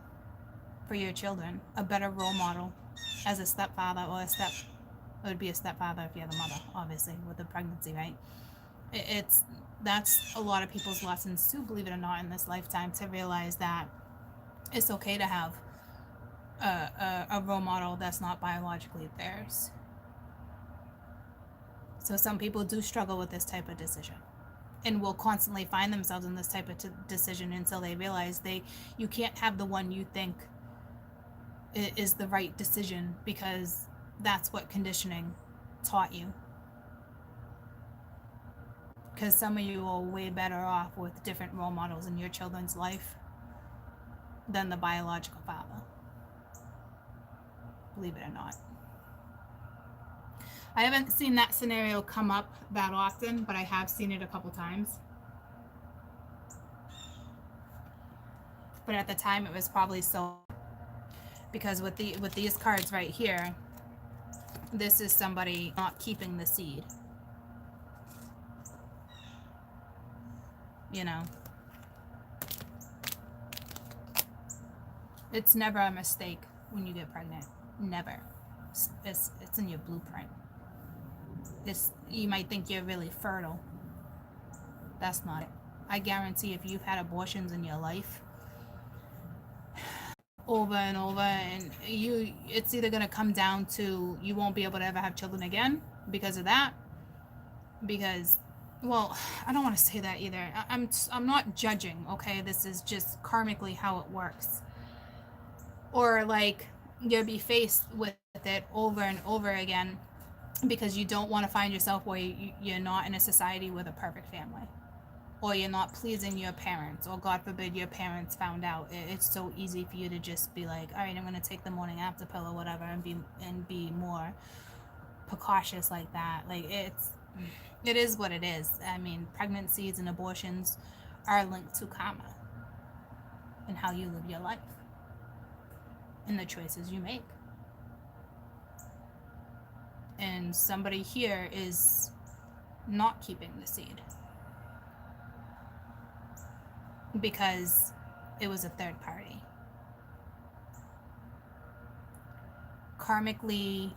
for your children, a better role model as a stepfather, or it would be a stepfather if you're the mother, obviously, with the pregnancy, right? That's a lot of people's lessons too, believe it or not, in this lifetime, to realize that it's okay to have a role model that's not biologically theirs. So some people do struggle with this type of decision, and will constantly find themselves in this type of decision until they realize you can't have the one you think is the right decision, because that's what conditioning taught you. Because some of you are way better off with different role models in your children's life than the biological father, believe it or not. I haven't seen that scenario come up that often, but I have seen it a couple times. But at the time, it was probably so, because with these cards right here, this is somebody not keeping the seed. You know, it's never a mistake when you get pregnant. Never. It's in your blueprint. You might think you're really fertile. That's not it. I guarantee if you've had abortions in your life over and over, and it's either going to come down to you won't be able to ever have children again because of that, because, well, I don't want to say that either. I'm not judging, okay? This is just karmically how it works. Or like you'll be faced with it over and over again because you don't want to find yourself where you're not in a society with a perfect family, or you're not pleasing your parents, or God forbid your parents found out. It's so easy for you to just be like, all right, I'm going to take the morning after pill or whatever, and be more precautious like that. Like, it is what it is. I mean, pregnancies and abortions are linked to karma and how you live your life and the choices you make. And somebody here is not keeping the seed because it was a third party. Karmically,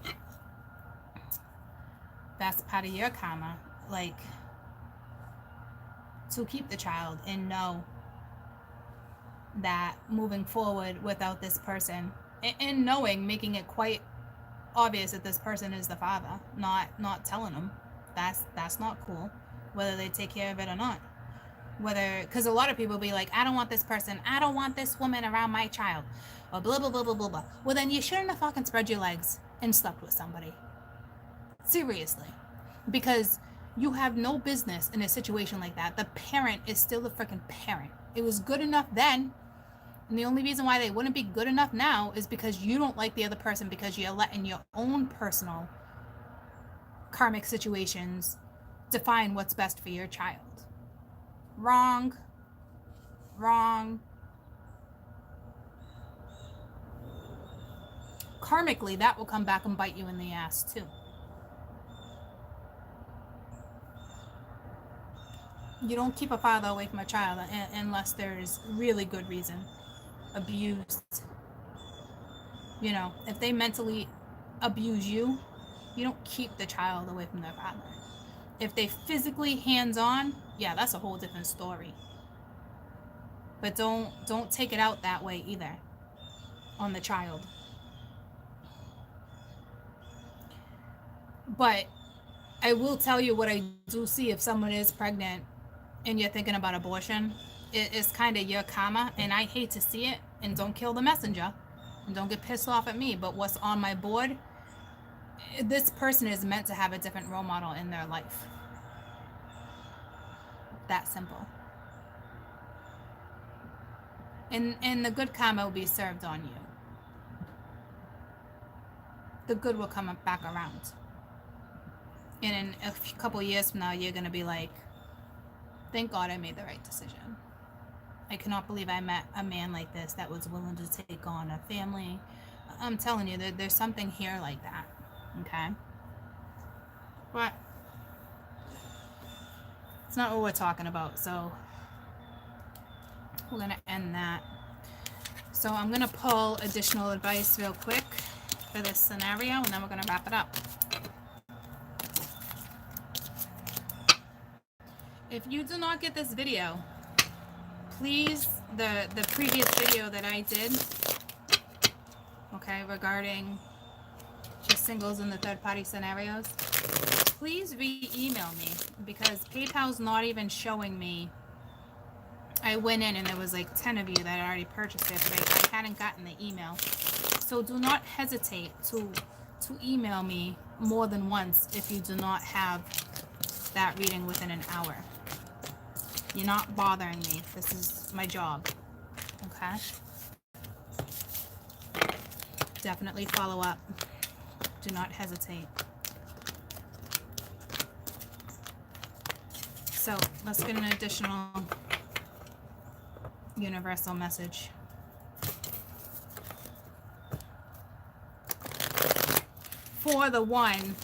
that's part of your karma, like, to keep the child and know that moving forward without this person, and knowing, making it quite obvious that this person is the father, not telling them. That's not cool, whether they take care of it or not. Whether, because a lot of people be like, I don't want this person, I don't want this woman around my child, or blah blah blah blah blah blah. Well, then you shouldn't have fucking spread your legs and slept with somebody. Seriously. Because you have no business in a situation like that. The parent is still the freaking parent. It was good enough then, and the only reason why they wouldn't be good enough now is because you don't like the other person, because you're letting your own personal karmic situations define what's best for your child. Wrong. Karmically, that will come back and bite you in the ass too. You don't keep a father away from a child unless there's really good reason. Abused. You know, if they mentally abuse you, you don't keep the child away from their father. If they physically hands-on, yeah, that's a whole different story. But don't take it out that way either on the child. But I will tell you what I do see if someone is pregnant and you're thinking about abortion. It's kind of your karma, and I hate to see it, and don't kill the messenger, and don't get pissed off at me, but what's on my board, this person is meant to have a different role model in their life. That simple. And the good karma will be served on you. The good will come back around. And in a couple years from now, you're going to be like, thank God I made the right decision. I cannot believe I met a man like this that was willing to take on a family. I'm telling you, there's something here like that. Okay? But it's not what we're talking about, so we're going to end that. So I'm going to pull additional advice real quick for this scenario, and then we're going to wrap it up. If you do not get this video, please, the previous video that I did, okay, regarding the singles and the third party scenarios, please re-email me, because PayPal's not even showing me. I went in and there was like 10 of you that already purchased it, but I hadn't gotten the email. So do not hesitate to email me more than once if you do not have that reading within an hour. You're not bothering me. This is my job. Okay? Definitely follow up. Do not hesitate. So let's get an additional universal message. For the one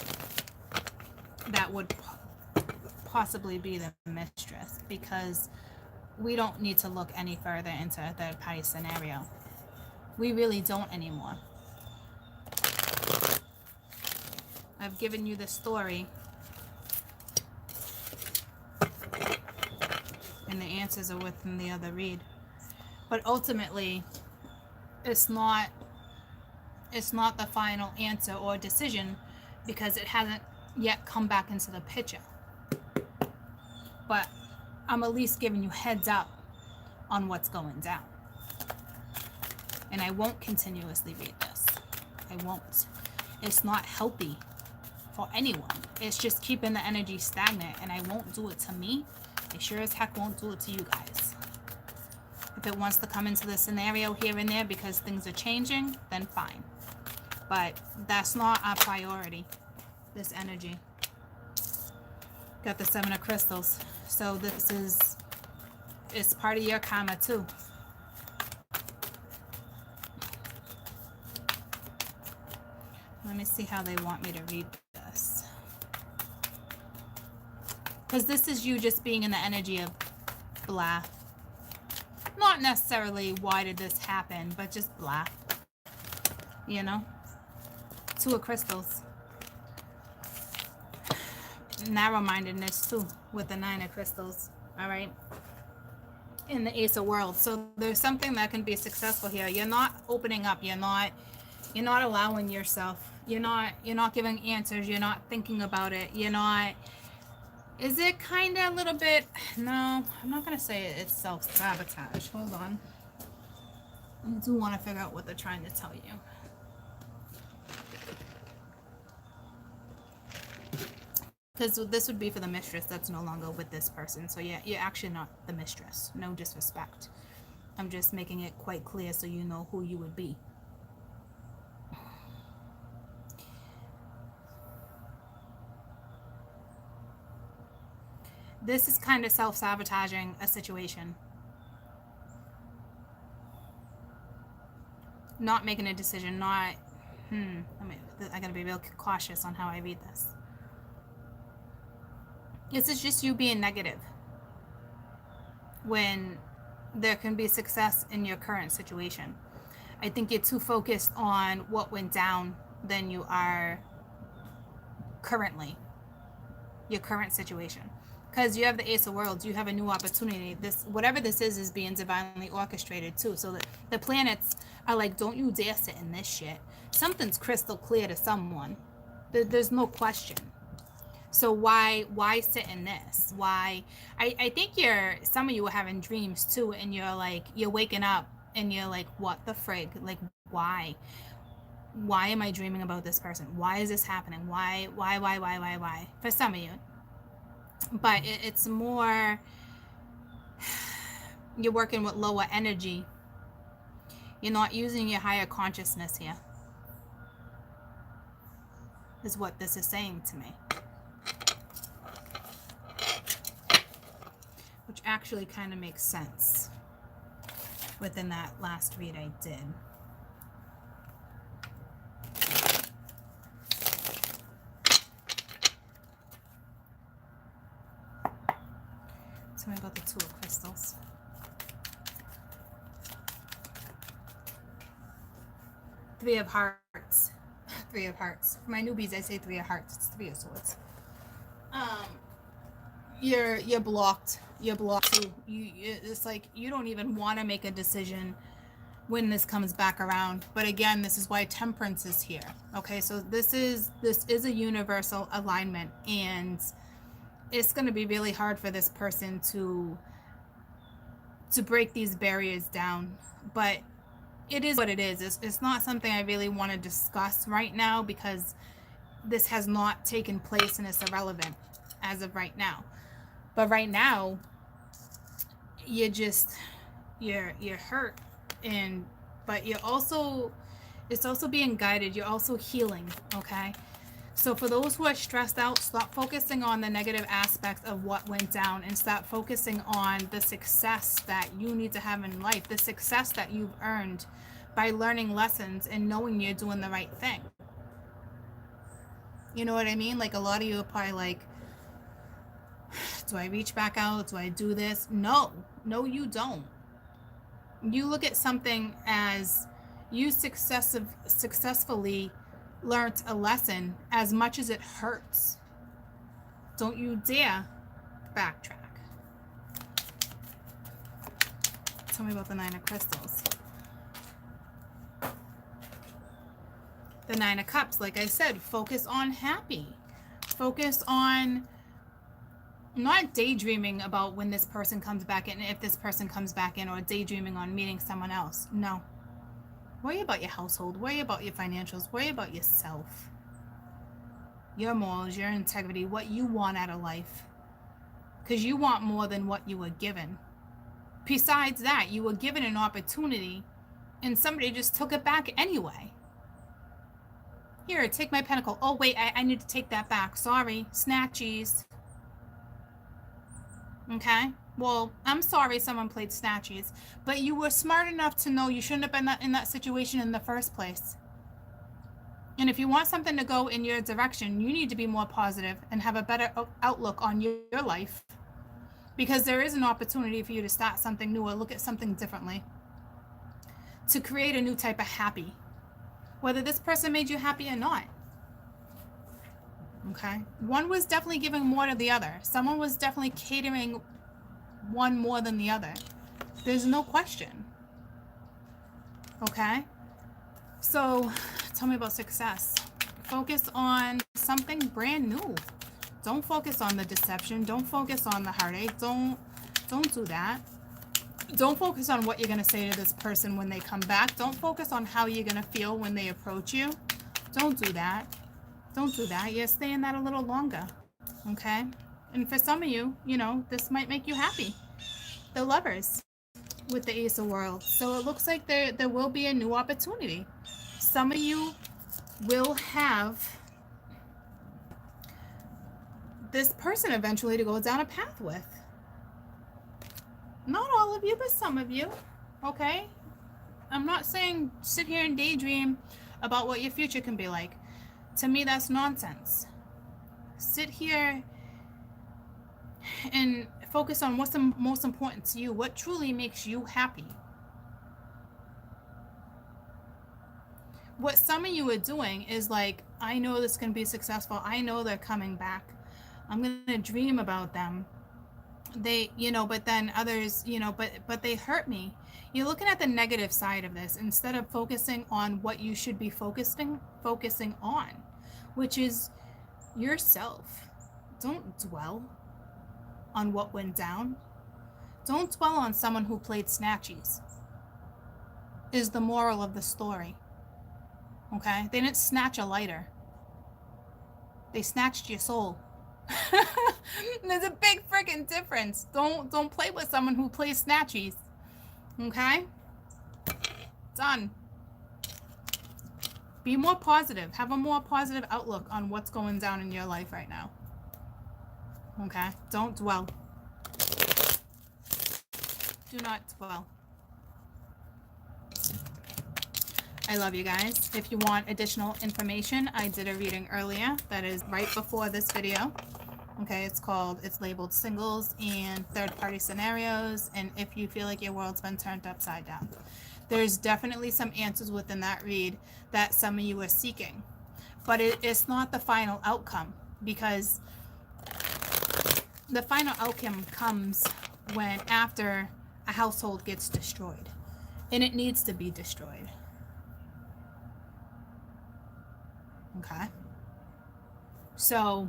that would possibly be the mistress, because we don't need to look any further into a third party scenario. We really don't anymore. I've given you the story, and and the answers are within the other read. But ultimately, it's not the final answer or decision because it hasn't yet come back into the picture. But I'm at least giving you heads up on what's going down. And I won't continuously read this. I won't. It's not healthy for anyone. It's just keeping the energy stagnant, and I won't do it to me. I sure as heck won't do it to you guys. If it wants to come into the scenario here and there because things are changing, then fine. But that's not our priority, this energy. Got the 7 of crystals. So this is, it's part of your karma too. Let me see how they want me to read this. Because this is you just being in the energy of blah. Not necessarily why did this happen, but just blah. You know? 2 of crystals. Narrow-mindedness too with the 9 of crystals. Alright? In the Ace of Worlds. So there's something that can be successful here. You're not opening up. You're not allowing yourself. You're not giving answers. You're not thinking about it. You're not. Is it kind of a little bit? No, I'm not going to say it's self-sabotage. Hold on. I do want to figure out what they're trying to tell you. Because this would be for the mistress that's no longer with this person. So yeah, you're actually not the mistress. No disrespect. I'm just making it quite clear so you know who you would be. This is kind of self-sabotaging a situation. Not making a decision, not, I gotta be real cautious on how I read this. This is just you being negative when there can be success in your current situation. I think you're too focused on what went down than you are currently, your current situation. Because you have the Ace of Worlds, you have a new opportunity. This, whatever this is being divinely orchestrated too. So that the planets are like, don't you dare sit in this shit. Something's crystal clear to someone. There's no question. So why sit in this? Why? I think some of you are having dreams too, and you're waking up and you're like, what the frig? Like, why? Why am I dreaming about this person? Why is this happening? Why? For some of you. But it's more, you're working with lower energy. You're not using your higher consciousness here, is what this is saying to me. Which actually kind of makes sense within that last read I did. Tell me about the 2 of crystals. 3 of hearts. 3 of hearts. For my newbies, I say 3 of hearts. It's 3 of swords. You're blocked. You're blocked too. It's like you don't even want to make a decision when this comes back around. But again, this is why temperance is here. Okay, so this is a universal alignment, and it's going to be really hard for this person to break these barriers down. But it is what it is. It's not something I really want to discuss right now because this has not taken place and it's irrelevant as of right now. But right now, you're hurt, but it's also being guided. You're also healing, okay? So for those who are stressed out, stop focusing on the negative aspects of what went down and start focusing on the success that you need to have in life, the success that you've earned by learning lessons and knowing you're doing the right thing. You know what I mean? Like, a lot of you are probably like, do I reach back out? Do I do this? No, you don't. You look at something as you successfully learned a lesson as much as it hurts. Don't you dare backtrack. Tell me about the Nine of Crystals. The Nine of Cups, like I said, focus on happy. Focus on not daydreaming about when this person comes back in, if this person comes back in, or daydreaming on meeting someone else. No. Worry about your household. Worry about your financials. Worry about yourself. Your morals, your integrity, what you want out of life. Because you want more than what you were given. Besides that, you were given an opportunity and somebody just took it back anyway. Here, take my pentacle. Oh, wait, I need to take that back. Sorry. Snatchies. Okay? Well, I'm sorry someone played snatchies, but you were smart enough to know you shouldn't have been in that situation in the first place. And if you want something to go in your direction, you need to be more positive and have a better outlook on your life, because there is an opportunity for you to start something new or look at something differently, to create a new type of happy, whether this person made you happy or not. Okay? One was definitely giving more to the other. Someone was definitely catering one more than the other. There's no question. Okay? So, tell me about success. Focus on something brand new. Don't focus on the deception. Don't focus on the heartache. Don't do that. Don't focus on what you're going to say to this person when they come back. Don't focus on how you're going to feel when they approach you. Don't do that. Don't do that. You're staying that a little longer. Okay? And for some of you, you know, this might make you happy. The Lovers with the Ace of Worlds. So it looks like there will be a new opportunity. Some of you will have this person eventually to go down a path with. Not all of you, but some of you. Okay? I'm not saying sit here and daydream about what your future can be like. To me, that's nonsense. Sit here and focus on what's the most important to you, what truly makes you happy. What some of you are doing is like, I know this can be successful. I know they're coming back. I'm going to dream about them. They, you know, but then others, you know, but they hurt me. You're looking at the negative side of this instead of focusing on what you should be focusing on, which is yourself. Don't dwell on what went down. Don't dwell on someone who played snatchies, is the moral of the story. Okay? They didn't snatch a lighter. They snatched your soul. There's a big freaking difference. Don't play with someone who plays snatchies. Okay? Done. Be more positive. Have a more positive outlook on what's going down in your life right now. Okay? Don't dwell. Do not dwell. I love you guys. If you want additional information, I did a reading earlier that is right before this video. Okay, it's labeled Singles and Third-Party Scenarios, and if you feel like your world's been turned upside down. There's definitely some answers within that read that some of you are seeking. But it's not the final outcome, because the final outcome comes when after a household gets destroyed. And it needs to be destroyed. Okay? So,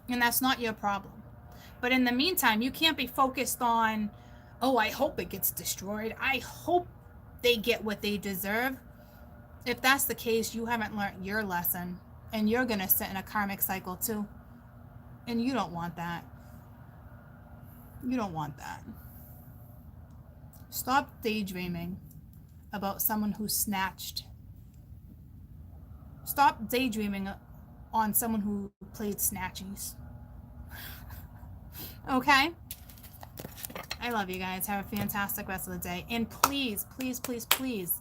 and that's not your problem. But in the meantime, you can't be focused on, oh, I hope it gets destroyed. I hope they get what they deserve. If that's the case, you haven't learned your lesson. And you're going to sit in a karmic cycle too. And you don't want that. You don't want that. Stop daydreaming about someone who snatched. Stop daydreaming on someone who played snatchies. Okay? I love you guys. Have a fantastic rest of the day. And please, please, please, please,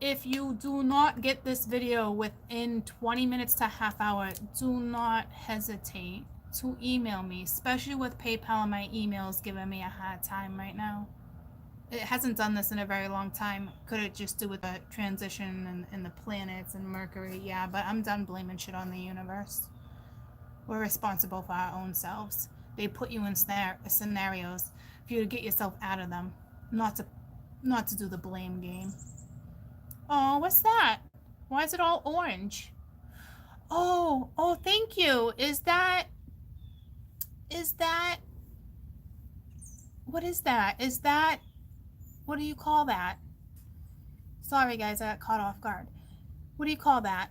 if you do not get this video within 20 minutes to half hour, do not hesitate to email me, especially with PayPal and my emails giving me a hard time right now. It hasn't done this in a very long time. Could it just do with the transition and the planets and Mercury? Yeah, but I'm done blaming shit on the universe. We're responsible for our own selves. They put you in scenarios for you to get yourself out of them, not to Not to do the blame game. Oh, what's that? Why is it all orange? Oh, thank you. Is that, what is that? Is that, what do you call that? Sorry guys, I got caught off guard. What do you call that?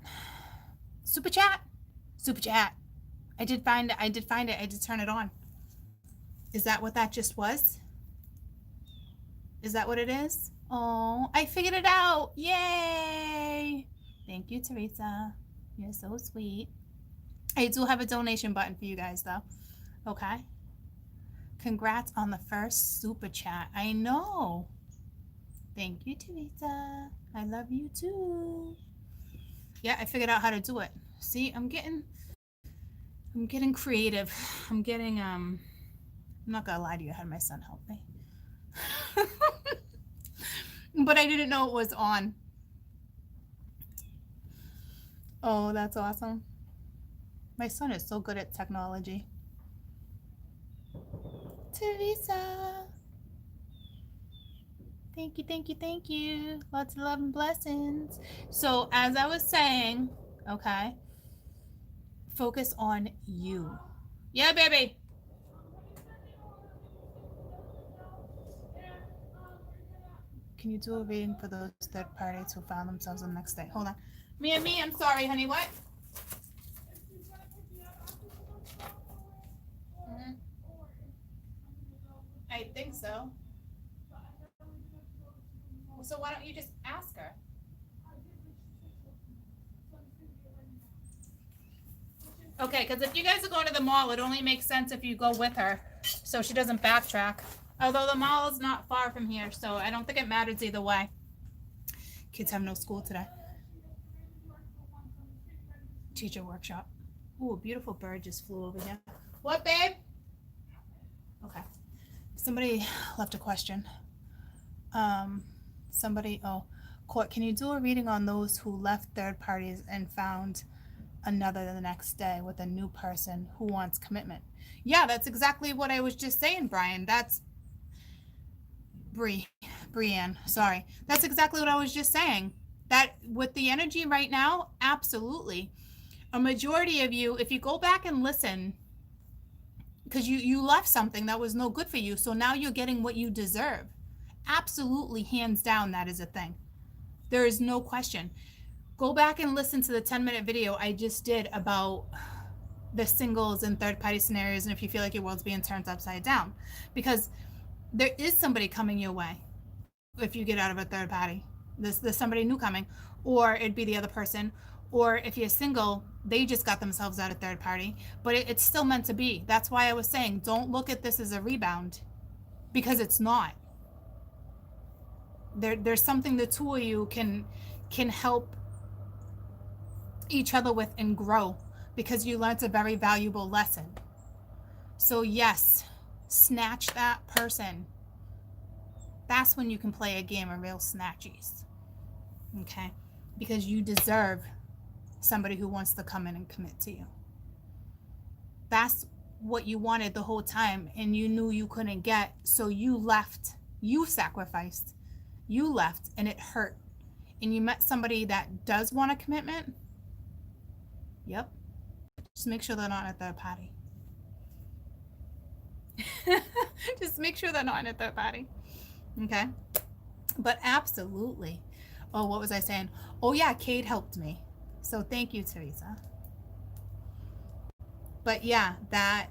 Super chat? Super chat. I did find it. I did turn it on. Is that what that just was? Is that what it is? Oh, I figured it out. Yay. Thank you, Teresa. You're so sweet. I do have a donation button for you guys though. Okay. Congrats on the first super chat. I know. Thank you, Teresa. I love you too. Yeah, I figured out how to do it. See, I'm getting creative. I'm not gonna lie to you, I had my son help me. But I didn't know it was on. Oh, that's awesome. My son is so good at technology. Teresa. Thank you, thank you, thank you. Lots of love and blessings. So as I was saying, okay, focus on you. Yeah, baby. Can you do a reading for those third parties who found themselves on the next day? Hold on. Me, I'm sorry, honey. What? Mm-hmm. I think so. So why don't you just ask her? Okay, because if you guys are going to the mall, it only makes sense if you go with her so she doesn't backtrack. Although the mall is not far from here, so I don't think it matters either way. Kids have no school today. Teacher workshop. Ooh, a beautiful bird just flew over here. What, babe? Okay. Somebody left a question. Court, can you do a reading on those who left third parties and found another the next day with a new person who wants commitment? Yeah, that's exactly what I was just saying, Brian. That's Brienne, sorry. That's exactly what I was just saying. That with the energy right now, absolutely. A majority of you, if you go back and listen, because you left something that was no good for you, so now you're getting what you deserve. Absolutely, hands down, that is a thing. There is no question. Go back and listen to the 10-minute video I just did about the singles and third party scenarios, and if you feel like your world's being turned upside down, because there is somebody coming your way if you get out of a third party. There's somebody new coming, or it'd be the other person, or if you're single, they just got themselves out of third party, but it's still meant to be. That's why I was saying, don't look at this as a rebound, because it's not. There's something the two of you can help each other with and grow, because you learned a very valuable lesson. So yes, snatch that person. That's when you can play a game of real snatchies. Okay? Because you deserve somebody who wants to come in and commit to you. That's what you wanted the whole time, and you knew you couldn't get, so you left. You sacrificed. You left, and it hurt. And you met somebody that does want a commitment. Yep. Just make sure they're not at third party. Just make sure they're not in a third party. Okay? But absolutely. Oh, what was I saying? Oh yeah, Cade helped me. So thank you, Teresa. But yeah, that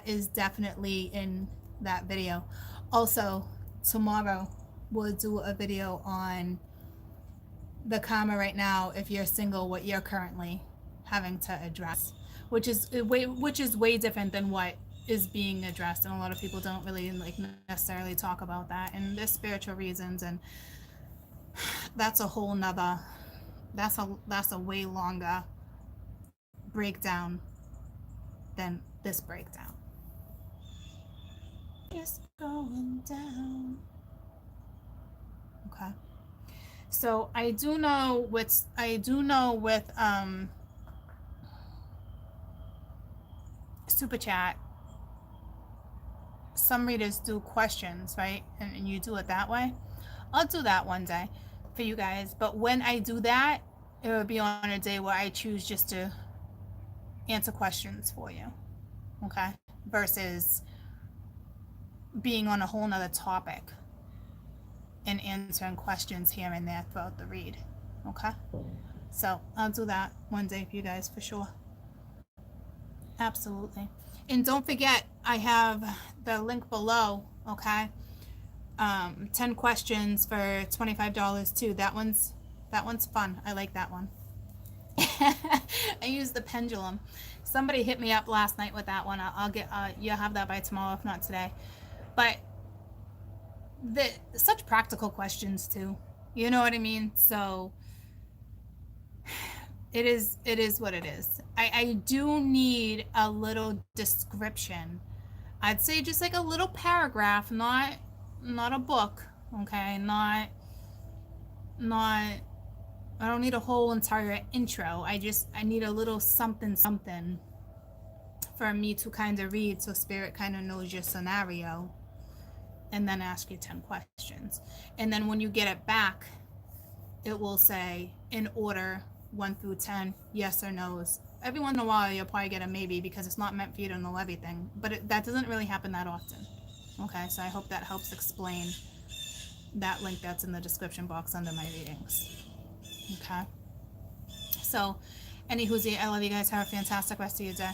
is definitely in that video. Also, tomorrow we'll do a video on the karma right now, if you're single, what you're currently having to address, which is way different than what is being addressed, and a lot of people don't really necessarily talk about that, and there's spiritual reasons, and that's a whole nother, that's a way longer breakdown than this breakdown. It's going down. Okay. So I do know with Super Chat, some readers do questions, right? And you do it that way. I'll do that one day for you guys. But when I do that, it would be on a day where I choose just to answer questions for you. Okay? Versus being on a whole nother topic and answering questions here and there throughout the read. Okay? So I'll do that one day for you guys for sure. Absolutely. And don't forget, I have the link below, okay? 10 questions for $25 too. That one's fun. I like that one. I use the pendulum. Somebody hit me up last night with that one. I'll get you'll have that by tomorrow, if not today. But such practical questions too. You know what I mean? So it is what it is. I do need a little description. I'd say just like a little paragraph, not a book, okay? Not I don't need a whole entire intro. I need a little something for me to kind of read so spirit kind of knows your scenario, and then ask you 10 questions. And then when you get it back, it will say in order 1 through 10, yes or no's. Every once in a while you'll probably get a maybe because it's not meant for you to know everything, but that doesn't really happen that often. Okay, so I hope that helps explain that link that's in the description box under my readings. Okay, so anywho's, I love you guys. Have a fantastic rest of your day.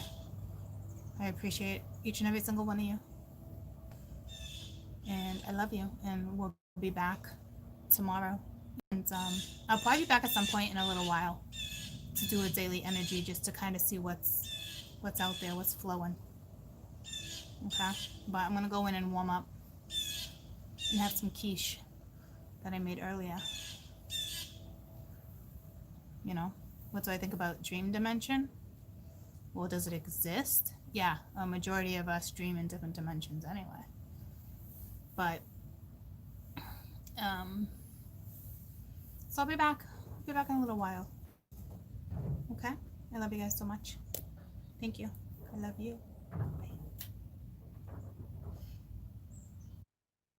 I appreciate each and every single one of you, and I love you, and we'll be back tomorrow. And I'll probably be back at some point in a little while to do a daily energy, just to kind of see what's out there, what's flowing. Okay, but I'm gonna go in and warm up and have some quiche that I made earlier. You know, what do I think about dream dimension? Well, does it exist? Yeah, a majority of us dream in different dimensions anyway. But so I'll be back. In a little while. Okay? I love you guys so much. Thank you. I love you. Bye.